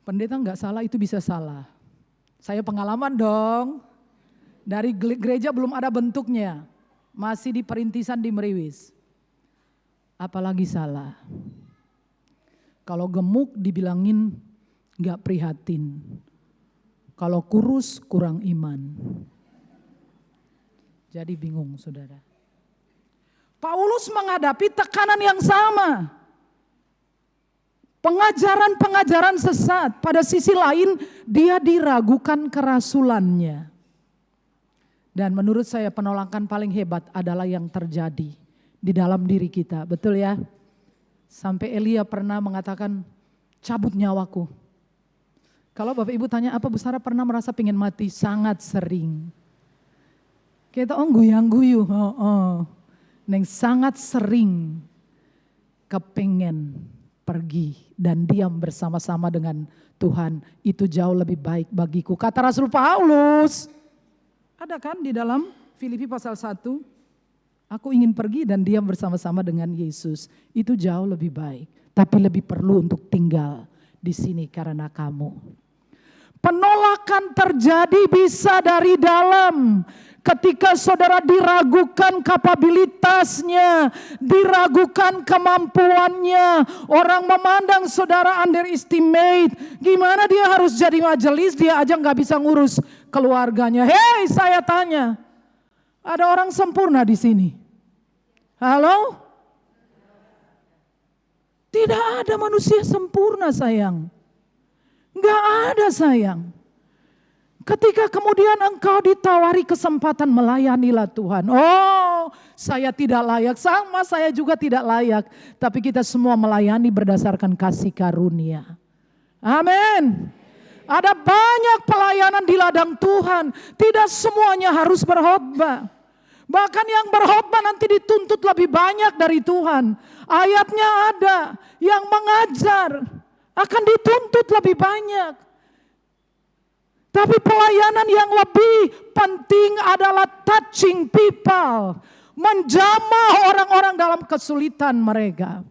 D: Pendeta nggak salah itu bisa salah. Saya pengalaman dong, dari gereja belum ada bentuknya, masih di perintisan di Meriwis. Apalagi salah. Kalau gemuk dibilangin nggak prihatin. Kalau kurus kurang iman. Jadi bingung saudara. Paulus menghadapi tekanan yang sama. Pengajaran-pengajaran sesat. Pada sisi lain dia diragukan kerasulannya. Dan menurut saya penolakan paling hebat adalah yang terjadi di dalam diri kita. Betul ya? Sampai Elia pernah mengatakan, cabut nyawaku. Kalau Bapak Ibu tanya apa Bu Sarah pernah merasa pengen mati? Sangat sering. Kita guyang-guyu. Neng sangat sering kepengen pergi dan diam bersama-sama dengan Tuhan. Itu jauh lebih baik bagiku. Kata Rasul Paulus. Ada kan di dalam Filipi pasal 1. Aku ingin pergi dan diam bersama-sama dengan Yesus. Itu jauh lebih baik. Tapi lebih perlu untuk tinggal di sini karena kamu. Penolakan terjadi bisa dari dalam. Ketika saudara diragukan kapabilitasnya, diragukan kemampuannya, orang memandang saudara underestimate. Gimana dia harus jadi majelis, dia aja nggak bisa ngurus keluarganya. Hei, saya tanya, ada orang sempurna di sini? Halo? Tidak ada manusia sempurna sayang. Nggak ada sayang. Ketika kemudian engkau ditawari kesempatan melayanilah Tuhan. Oh, saya tidak layak, sama saya juga tidak layak. Tapi kita semua melayani berdasarkan kasih karunia. Amin. Ada banyak pelayanan di ladang Tuhan. Tidak semuanya harus berkhotbah. Bahkan yang berkhotbah nanti dituntut lebih banyak dari Tuhan. Ayatnya ada, yang mengajar akan dituntut lebih banyak. Tapi pelayanan yang lebih penting adalah touching people. Menjamah orang-orang dalam kesulitan mereka.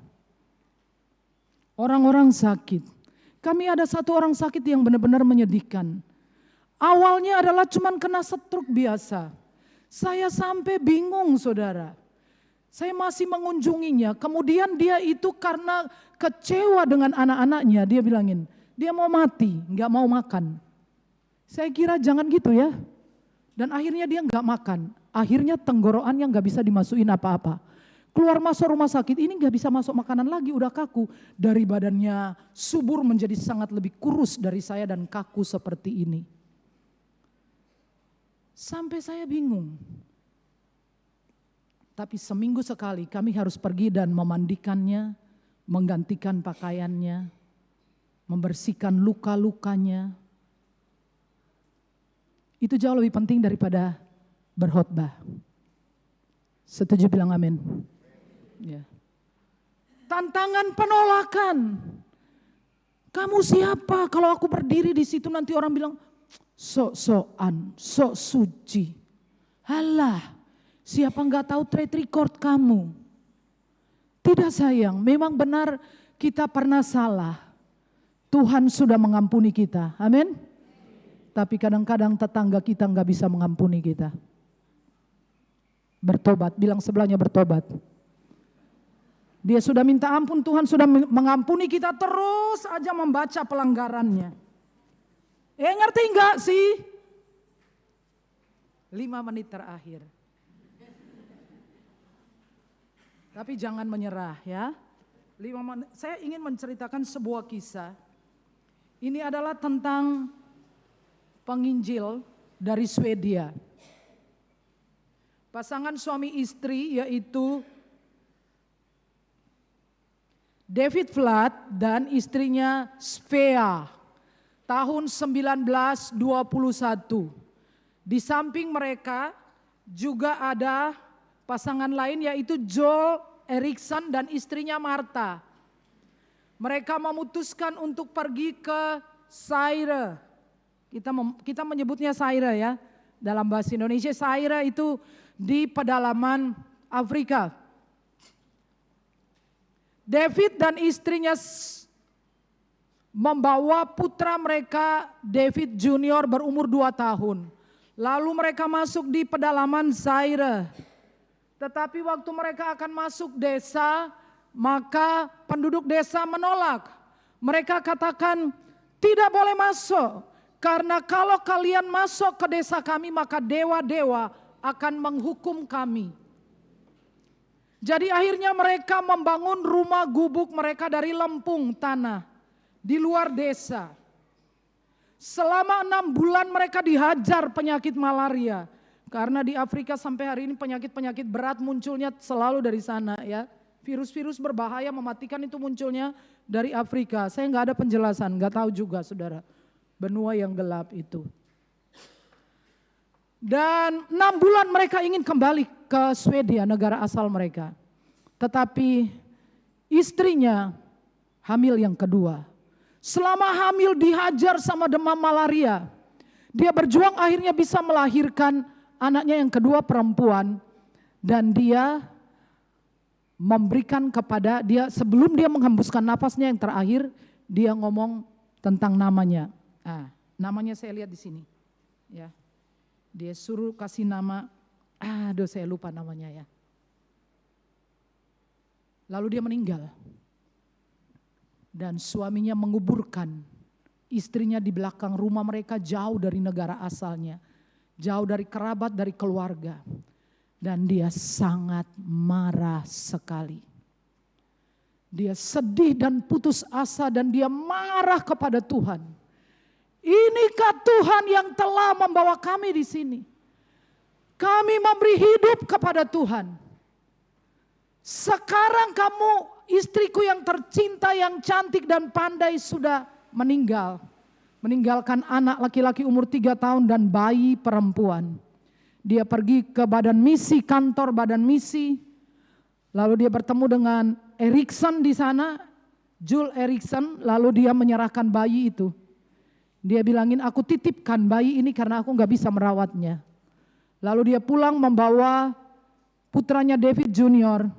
D: Orang-orang sakit. Kami ada satu orang sakit yang benar-benar menyedihkan. Awalnya adalah cuman kena stroke biasa. Saya sampai bingung saudara. Saya masih mengunjunginya. Kemudian dia itu karena kecewa dengan anak-anaknya. Dia bilangin, dia mau mati, gak mau makan. Saya kira jangan gitu ya. Dan akhirnya dia nggak makan. Akhirnya tenggorokannya nggak bisa dimasukin apa-apa. Keluar masuk rumah sakit ini nggak bisa masuk makanan lagi, udah kaku. Dari badannya subur menjadi sangat lebih kurus dari saya dan kaku seperti ini. Sampai saya bingung. Tapi seminggu sekali kami harus pergi dan memandikannya, menggantikan pakaiannya, membersihkan luka-lukanya. Itu jauh lebih penting daripada berkhotbah. Setuju bilang amin. Ya. Tantangan penolakan. Kamu siapa kalau aku berdiri di situ nanti orang bilang sok-sokan, sok suci. Halah, siapa nggak tahu track record kamu. Tidak sayang, memang benar kita pernah salah. Tuhan sudah mengampuni kita. Amin. Tapi kadang-kadang tetangga kita nggak bisa mengampuni kita. Bertobat, bilang sebelahnya bertobat. Dia sudah minta ampun, Tuhan sudah mengampuni kita, terus aja membaca pelanggarannya. Ngerti nggak sih? 5 menit terakhir. Tapi jangan menyerah ya. 5 menit. Saya ingin menceritakan sebuah kisah. Ini adalah tentang penginjil dari Swedia. Pasangan suami istri yaitu David Vlad dan istrinya Svea. Tahun 1921. Di samping mereka juga ada pasangan lain yaitu Joel Eriksson dan istrinya Martha. Mereka memutuskan untuk pergi ke Zaire. Kita menyebutnya Zaire ya. Dalam bahasa Indonesia Zaire itu di pedalaman Afrika. David dan istrinya membawa putra mereka David Junior berumur 2 tahun. Lalu mereka masuk di pedalaman Zaire. Tetapi waktu mereka akan masuk desa, maka penduduk desa menolak. Mereka katakan, tidak boleh masuk. Karena kalau kalian masuk ke desa kami, maka dewa-dewa akan menghukum kami. Jadi akhirnya mereka membangun rumah gubuk mereka dari lempung tanah di luar desa. Selama 6 bulan mereka dihajar penyakit malaria. Karena di Afrika sampai hari ini penyakit-penyakit berat munculnya selalu dari sana ya. Virus-virus berbahaya mematikan itu munculnya dari Afrika. Saya nggak ada penjelasan, nggak tahu juga saudara. Benua yang gelap itu. Dan 6 bulan mereka ingin kembali ke Swedia, negara asal mereka. Tetapi istrinya hamil yang kedua. Selama hamil dihajar sama demam malaria. Dia berjuang akhirnya bisa melahirkan anaknya yang kedua perempuan. Dan dia memberikan kepada dia, sebelum dia menghembuskan nafasnya yang terakhir, dia ngomong tentang namanya. Namanya saya lihat di sini. Ya. Dia suruh kasih nama, saya lupa namanya ya. Lalu dia meninggal. Dan suaminya menguburkan istrinya di belakang rumah mereka jauh dari negara asalnya. Jauh dari kerabat, dari keluarga. Dan dia sangat marah sekali. Dia sedih dan putus asa dan dia marah kepada Tuhan. Inikah Tuhan yang telah membawa kami di sini? Kami memberi hidup kepada Tuhan. Sekarang kamu, istriku yang tercinta, yang cantik dan pandai sudah meninggal. Meninggalkan anak laki-laki umur 3 tahun dan bayi perempuan. Dia pergi ke badan misi, kantor badan misi. Lalu dia bertemu dengan Erikson di sana, Jules Erikson. Lalu dia menyerahkan bayi itu. Dia bilangin, aku titipkan bayi ini karena aku gak bisa merawatnya. Lalu dia pulang membawa putranya David Junior.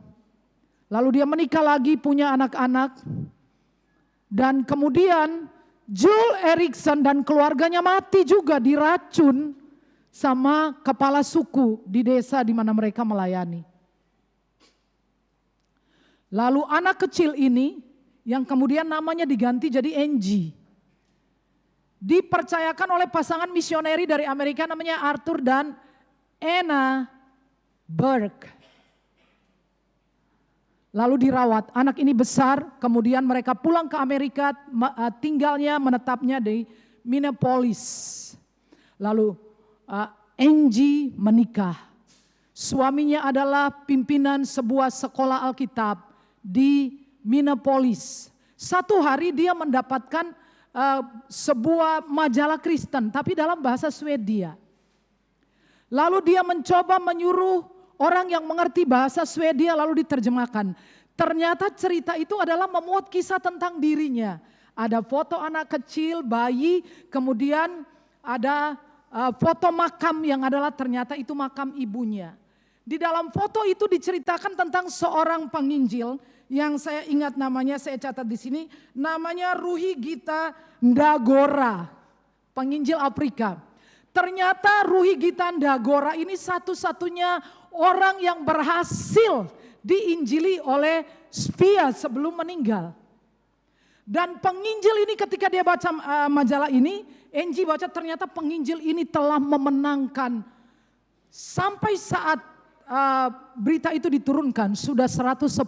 D: Lalu dia menikah lagi, punya anak-anak. Dan kemudian Jules Erikson dan keluarganya mati juga, diracun sama kepala suku di desa di mana mereka melayani. Lalu anak kecil ini yang kemudian namanya diganti jadi Angie. Dipercayakan oleh pasangan misioneri dari Amerika namanya Arthur dan Anna Burke. Lalu dirawat, anak ini besar, kemudian mereka pulang ke Amerika, tinggalnya, menetapnya di Minneapolis. Lalu Angie menikah. Suaminya adalah pimpinan sebuah sekolah Alkitab di Minneapolis. Satu hari dia mendapatkan sebuah majalah Kristen, tapi dalam bahasa Swedia. Lalu dia mencoba menyuruh orang yang mengerti bahasa Swedia lalu diterjemahkan. Ternyata cerita itu adalah memuat kisah tentang dirinya. Ada foto anak kecil, bayi, kemudian ada foto makam yang adalah ternyata itu makam ibunya. Di dalam foto itu diceritakan tentang seorang penginjil yang saya ingat namanya, saya catat di sini, namanya Ruhi Gita Ndagora, penginjil Afrika. Ternyata Ruhi Gita Ndagora ini satu-satunya orang yang berhasil diinjili oleh Spia sebelum meninggal. Dan penginjil ini ketika dia baca majalah ini, Angie baca ternyata penginjil ini telah memenangkan sampai saat berita itu diturunkan sudah 110.000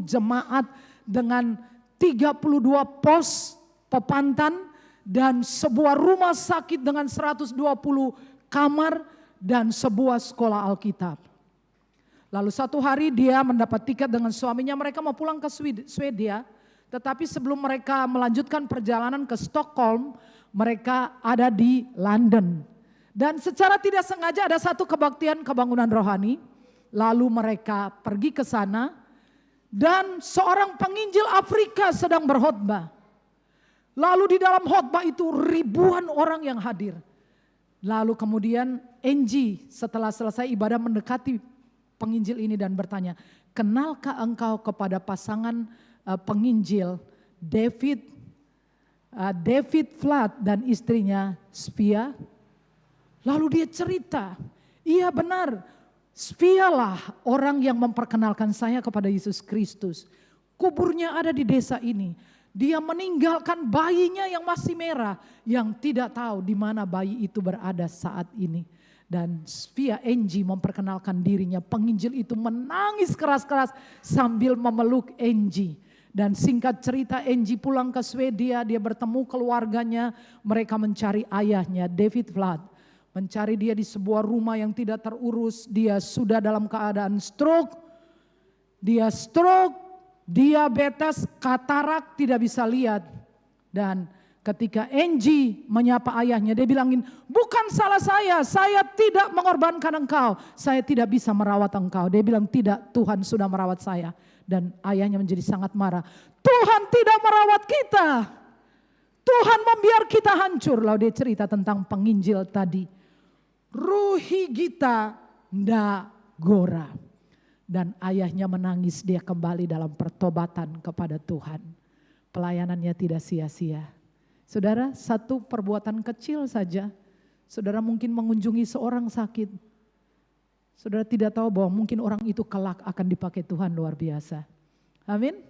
D: jemaat dengan 32 pos pepantan dan sebuah rumah sakit dengan 120 kamar dan sebuah sekolah Alkitab. Lalu satu hari dia mendapat tiket dengan suaminya, mereka mau pulang ke Swedia, tetapi sebelum mereka melanjutkan perjalanan ke Stockholm, mereka ada di London. Dan secara tidak sengaja ada satu kebaktian kebangunan rohani, lalu mereka pergi ke sana dan seorang penginjil Afrika sedang berkhotbah. Lalu di dalam khotbah itu ribuan orang yang hadir. Lalu kemudian Angie setelah selesai ibadah mendekati penginjil ini dan bertanya, kenalkah engkau kepada pasangan penginjil David Flood dan istrinya Spia? Lalu dia cerita, iya benar, Spia lah orang yang memperkenalkan saya kepada Yesus Kristus. Kuburnya ada di desa ini. Dia meninggalkan bayinya yang masih merah, yang tidak tahu di mana bayi itu berada saat ini. Dan Spia Angie memperkenalkan dirinya. Penginjil itu menangis keras-keras sambil memeluk Angie. Dan singkat cerita Angie pulang ke Swedia, dia bertemu keluarganya, mereka mencari ayahnya David Flood. Mencari dia di sebuah rumah yang tidak terurus, dia sudah dalam keadaan stroke. Dia stroke, diabetes, katarak, tidak bisa lihat. Dan ketika Angie menyapa ayahnya, dia bilangin, bukan salah saya tidak mengorbankan engkau, saya tidak bisa merawat engkau. Dia bilang, tidak, Tuhan sudah merawat saya. Dan ayahnya menjadi sangat marah, Tuhan tidak merawat kita, Tuhan membiar kita hancur. Lalu dia cerita tentang penginjil tadi, Ruhi Gita nda gora. Dan ayahnya menangis, dia kembali dalam pertobatan kepada Tuhan. Pelayanannya tidak sia-sia. Saudara, satu perbuatan kecil saja, saudara mungkin mengunjungi seorang sakit. Saudara tidak tahu bahwa mungkin orang itu kelak akan dipakai Tuhan luar biasa. Amin.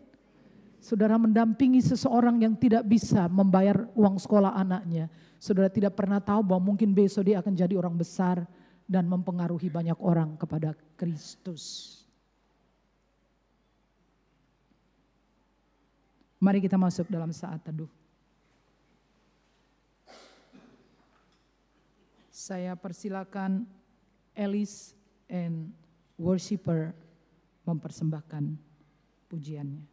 D: Saudara mendampingi seseorang yang tidak bisa membayar uang sekolah anaknya. Saudara tidak pernah tahu bahwa mungkin besok dia akan jadi orang besar dan mempengaruhi banyak orang kepada Kristus. Mari kita masuk dalam saat teduh. Saya persilakan Alice and worshiper mempersembahkan pujiannya.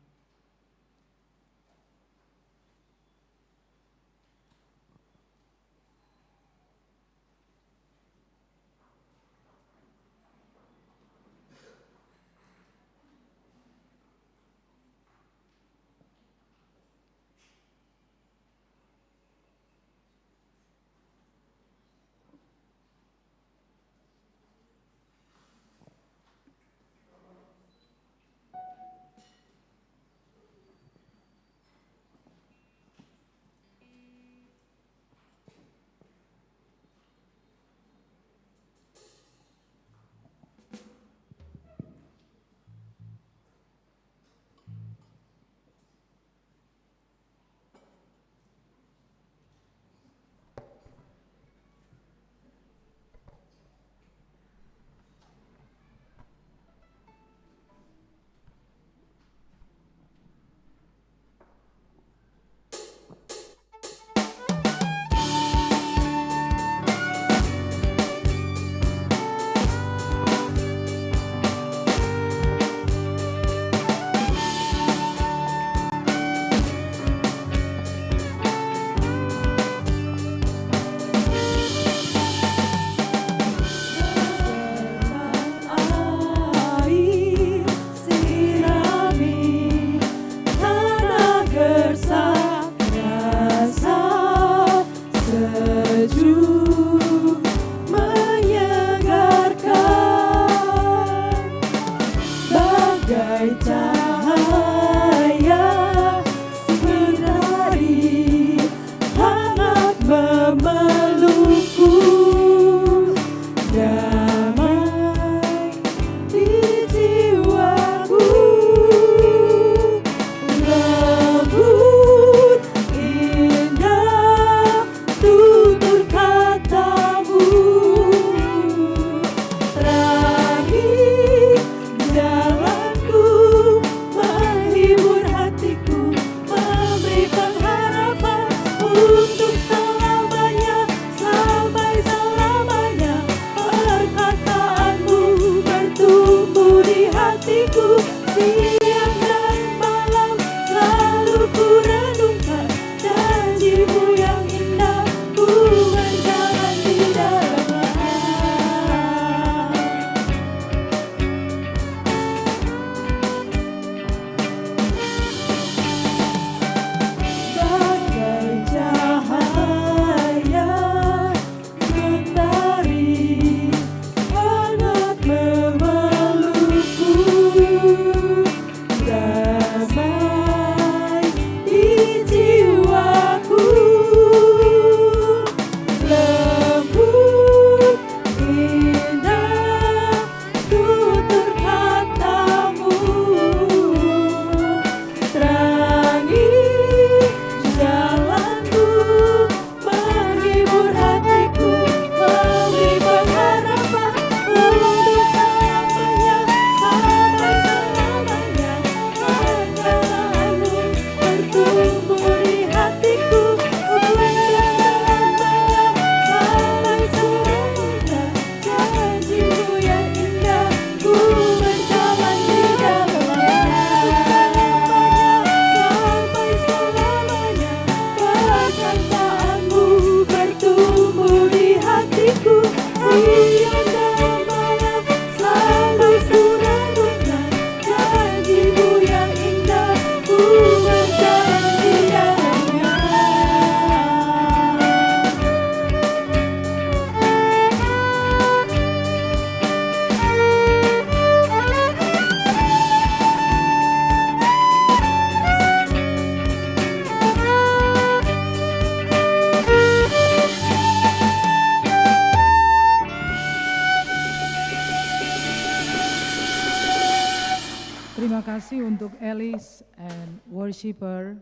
D: kasih untuk Elis and worshiper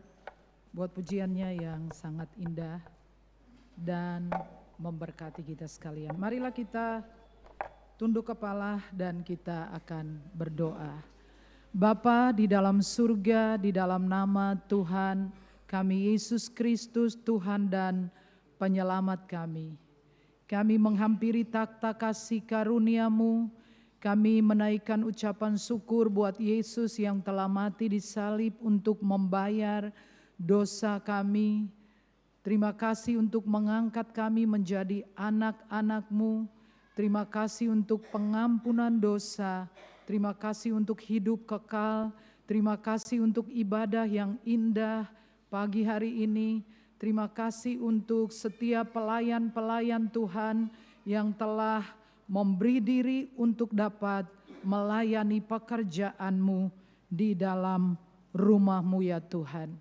D: buat pujiannya yang sangat indah dan memberkati kita sekalian. Marilah kita tunduk kepala dan kita akan berdoa. Bapa di dalam surga, di dalam nama Tuhan kami Yesus Kristus, Tuhan dan Penyelamat kami. Kami menghampiri takhta kasih karunia-Mu. Kami menaikkan ucapan syukur buat Yesus yang telah mati di salib untuk membayar dosa kami. Terima kasih untuk mengangkat kami menjadi anak-anak-Mu. Terima kasih untuk pengampunan dosa. Terima kasih untuk hidup kekal. Terima kasih untuk ibadah yang indah pagi hari ini. Terima kasih untuk setiap pelayan-pelayan Tuhan yang telah memberi diri untuk dapat melayani pekerjaan-Mu di dalam rumah-Mu ya Tuhan.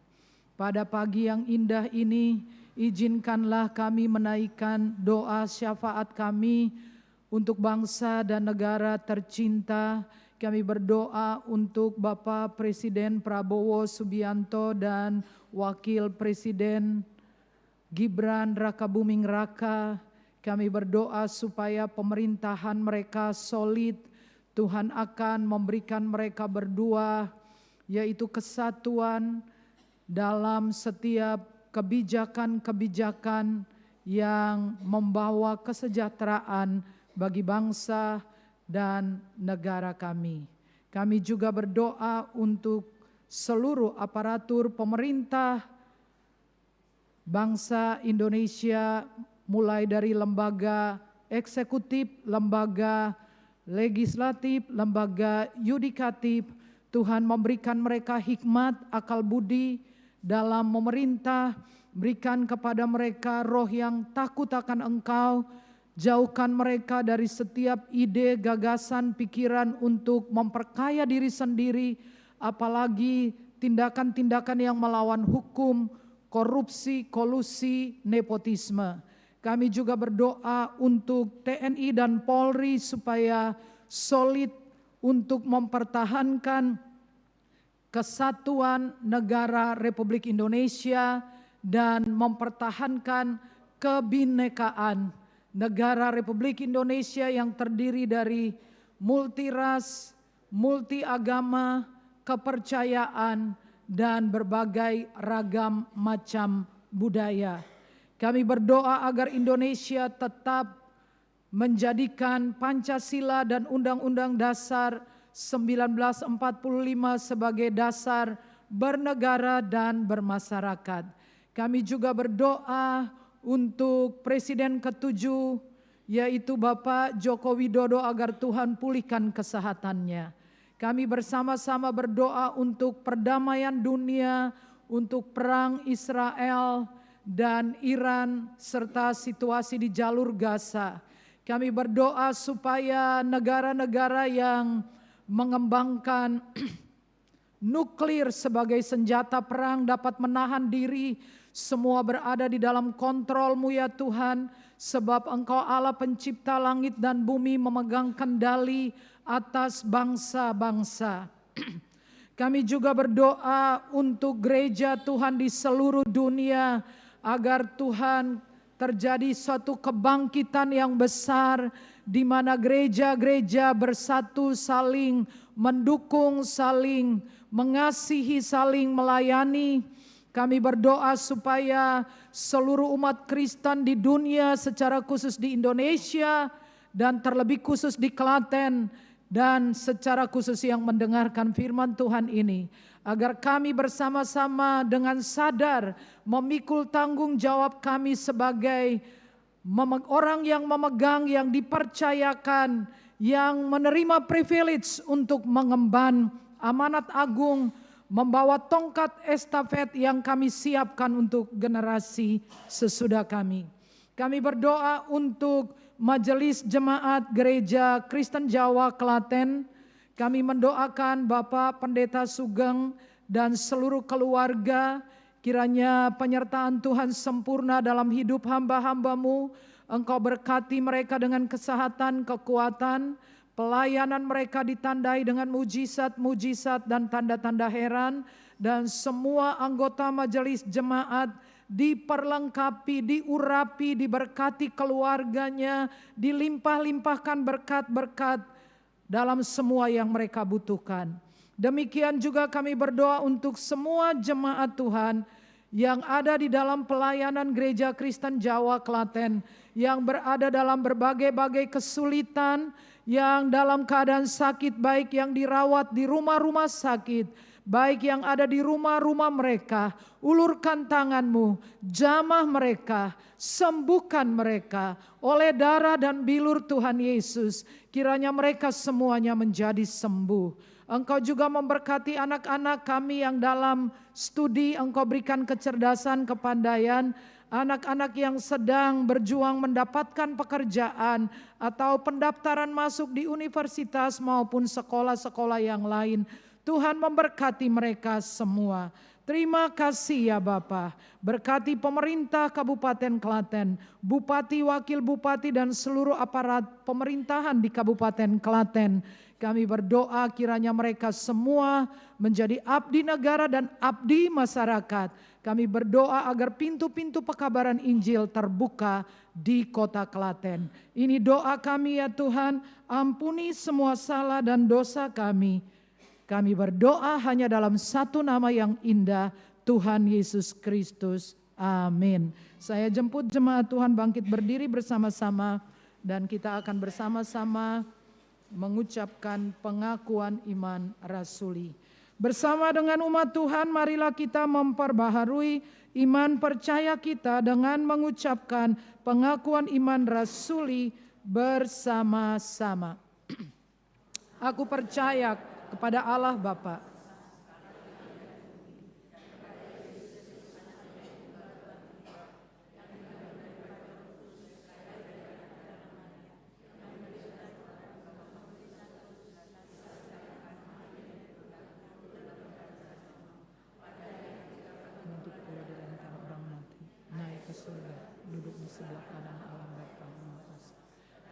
D: Pada pagi yang indah ini, izinkanlah kami menaikkan doa syafaat kami untuk bangsa dan negara tercinta. Kami berdoa untuk Bapak Presiden Prabowo Subianto dan Wakil Presiden Gibran Rakabuming Raka. Kami berdoa supaya pemerintahan mereka solid. Tuhan akan memberikan mereka berdua, yaitu kesatuan dalam setiap kebijakan-kebijakan yang membawa kesejahteraan bagi bangsa dan negara kami. Kami juga berdoa untuk seluruh aparatur pemerintah bangsa Indonesia, mulai dari lembaga eksekutif, lembaga legislatif, lembaga yudikatif. Tuhan memberikan mereka hikmat, akal budi dalam memerintah. Berikan kepada mereka roh yang takut akan Engkau. Jauhkan mereka dari setiap ide, gagasan, pikiran untuk memperkaya diri sendiri, apalagi tindakan-tindakan yang melawan hukum, korupsi, kolusi, nepotisme. Kami juga berdoa untuk TNI dan Polri supaya solid untuk mempertahankan kesatuan negara Republik Indonesia dan mempertahankan kebinekaan negara Republik Indonesia yang terdiri dari multiras, multiagama, kepercayaan, dan berbagai ragam macam budaya. Kami berdoa agar Indonesia tetap menjadikan Pancasila dan Undang-Undang Dasar 1945 sebagai dasar bernegara dan bermasyarakat. Kami juga berdoa untuk Presiden ke-7, yaitu Bapak Joko Widodo, agar Tuhan pulihkan kesehatannya. Kami bersama-sama berdoa untuk perdamaian dunia, untuk perang Israel dan Iran, serta situasi di jalur Gaza. Kami berdoa supaya negara-negara yang mengembangkan nuklir sebagai senjata perang dapat menahan diri. Semua berada di dalam kontrol-Mu ya Tuhan, sebab Engkau Allah pencipta langit dan bumi, memegang kendali atas bangsa-bangsa. Kami juga berdoa untuk gereja Tuhan di seluruh dunia, agar Tuhan terjadi suatu kebangkitan yang besar, di mana gereja-gereja bersatu, saling mendukung, saling mengasihi, saling melayani. Kami berdoa supaya seluruh umat Kristen di dunia, secara khusus di Indonesia dan terlebih khusus di Klaten, dan secara khusus yang mendengarkan firman Tuhan ini, agar kami bersama-sama dengan sadar memikul tanggung jawab kami sebagai orang yang memegang, yang dipercayakan, yang menerima privilege untuk mengemban amanat agung, membawa tongkat estafet yang kami siapkan untuk generasi sesudah kami. Kami berdoa untuk Majelis Jemaat Gereja Kristen Jawa Klaten. Kami mendoakan Bapak Pendeta Sugeng dan seluruh keluarga, kiranya penyertaan Tuhan sempurna dalam hidup hamba-hamba-Mu. Engkau berkati mereka dengan kesehatan, kekuatan, Pelayanan mereka ditandai dengan mujizat-mujizat dan tanda-tanda heran, dan semua anggota majelis jemaat diperlengkapi, diurapi, diberkati keluarganya, dilimpah-limpahkan berkat-berkat dalam semua yang mereka butuhkan. Demikian juga kami berdoa untuk semua jemaat Tuhan yang ada di dalam pelayanan Gereja Kristen Jawa Klaten, yang berada dalam berbagai-bagai kesulitan, yang dalam keadaan sakit, baik yang dirawat di rumah-rumah sakit, baik yang ada di rumah-rumah mereka. Ulurkan tangan-Mu, jamah mereka, sembuhkan mereka oleh darah dan bilur Tuhan Yesus. Kiranya mereka semuanya menjadi sembuh. Engkau juga memberkati anak-anak kami yang dalam studi, Engkau berikan kecerdasan, kepandaian. Anak-anak yang sedang berjuang mendapatkan pekerjaan atau pendaftaran masuk di universitas maupun sekolah-sekolah yang lain. Tuhan memberkati mereka semua. Terima kasih ya Bapa. Berkati pemerintah Kabupaten Klaten, Bupati, Wakil Bupati, dan seluruh aparat pemerintahan di Kabupaten Klaten. Kami berdoa kiranya mereka semua menjadi abdi negara dan abdi masyarakat. Kami berdoa agar pintu-pintu pekabaran Injil terbuka di kota Klaten. Ini doa kami ya Tuhan, ampuni semua salah dan dosa kami. Kami berdoa hanya dalam satu nama yang indah, Tuhan Yesus Kristus. Amin. Saya jemput jemaat Tuhan bangkit berdiri bersama-sama, dan kita akan bersama-sama mengucapkan pengakuan iman rasuli. Bersama dengan umat Tuhan, marilah kita memperbaharui iman percaya kita dengan mengucapkan pengakuan iman rasuli bersama-sama. Aku percaya kepada Allah Bapa, naik ke surga, duduk di sebelah kanan Allah Bapa yang Maha Kuasa,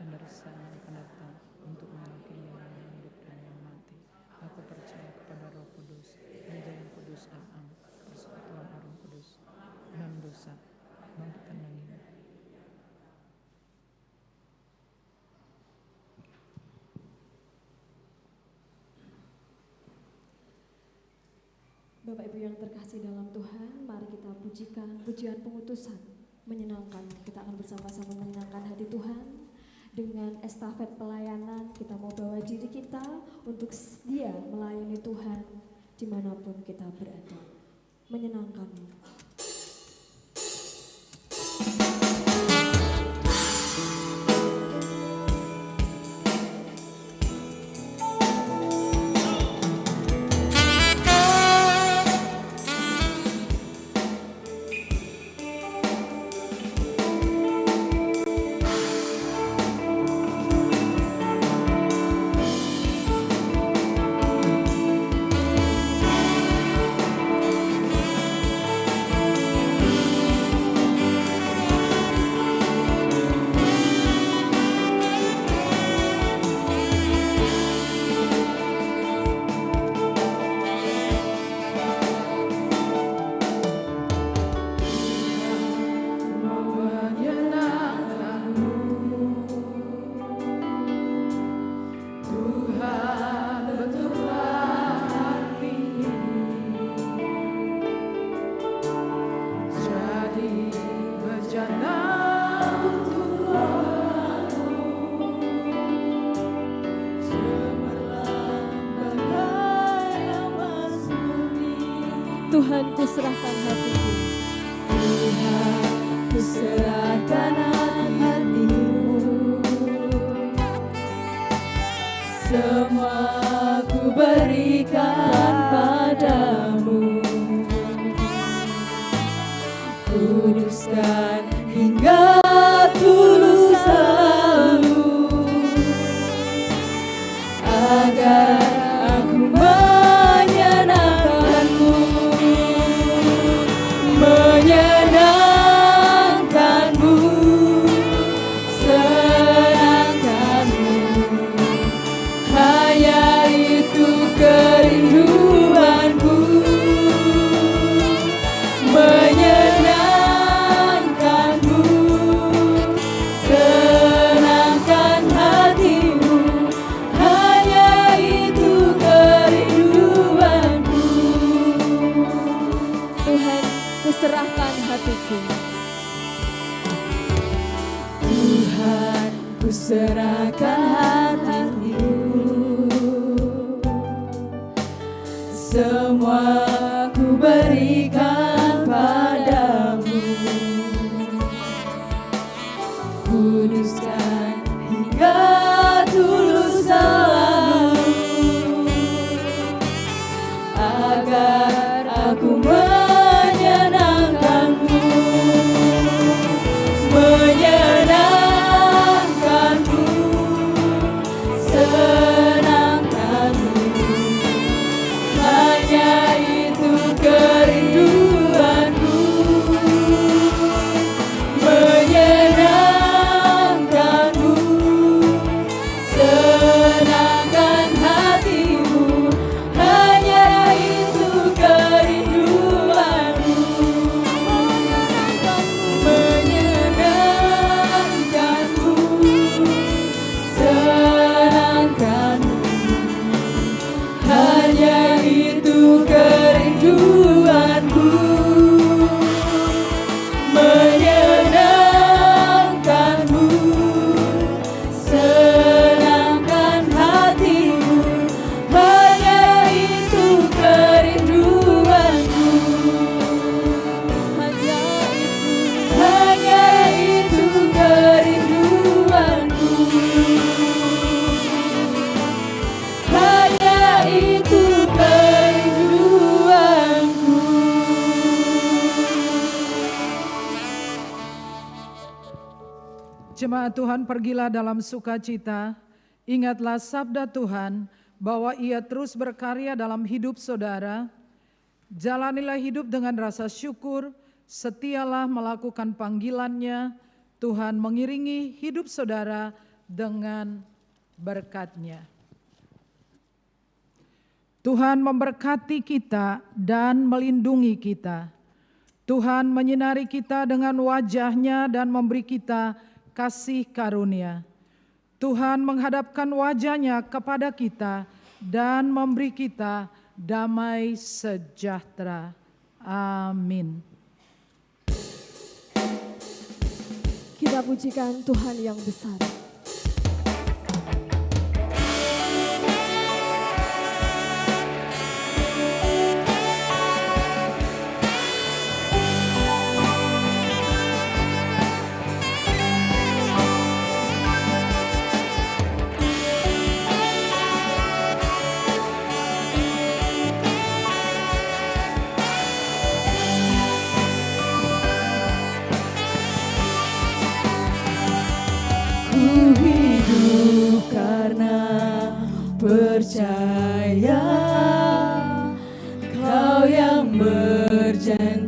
D: dan dari sana akan datang untuk menghakimi orang yang hidup dan yang mati. Aku percaya kepada Roh Kudus, Gereja yang kudus dan am, persekutuan Roh Kudus, dan dosa, bangkitan dan hidup.
B: Bapak Ibu yang terkasih dalam Tuhan, mari kita pujikan pujian pengutusan menyenangkan. Kita akan bersama-sama menyenangkan hati Tuhan. Dengan estafet pelayanan, kita mau bawa diri kita untuk sedia melayani Tuhan dimanapun kita berada. Menyenangkan. Tuhan, kuserahkan hatiku.
C: Tuhan, kuserahkan hatiku. Semua ku berikan padamu. Kuduskan hingga tulus selalu, agar aku menyenangkanmu, senangkanmu.
B: serahkan hatiku.
C: Tuhan, ku serahkan hatiku, semua ku berikan padamu. Kuduskan hingga tulus selalu, agar aku menyenangkanmu, menyenangkanmu, senangkanmu. Hanya itu kerinduanku, menyenangkanmu, senangkan hatimu. Hanya itu kerinduanku, menyenangkanmu, senangkanmu. Hanya itu kerinduanku, menyenangkanmu, senangkan hatimu. Hanya itu kerinduanku, hanya itu kerinduanku, hanya itu kerinduanku.
D: Jemaat Tuhan, pergilah dalam sukacita. Ingatlah sabda Tuhan bahwa Ia terus berkarya dalam hidup saudara. Jalanilah hidup dengan rasa syukur, setialah melakukan panggilannya. Tuhan mengiringi hidup saudara dengan berkat-Nya. Tuhan memberkati kita dan melindungi kita. Tuhan menyinari kita dengan wajah-Nya dan memberi kita kasih karunia. Tuhan menghadapkan wajah-Nya kepada kita dan memberi kita damai sejahtera. Amin.
B: Kita pujikan Tuhan yang besar.
C: Ku hidup karena percaya, Kau yang berjanji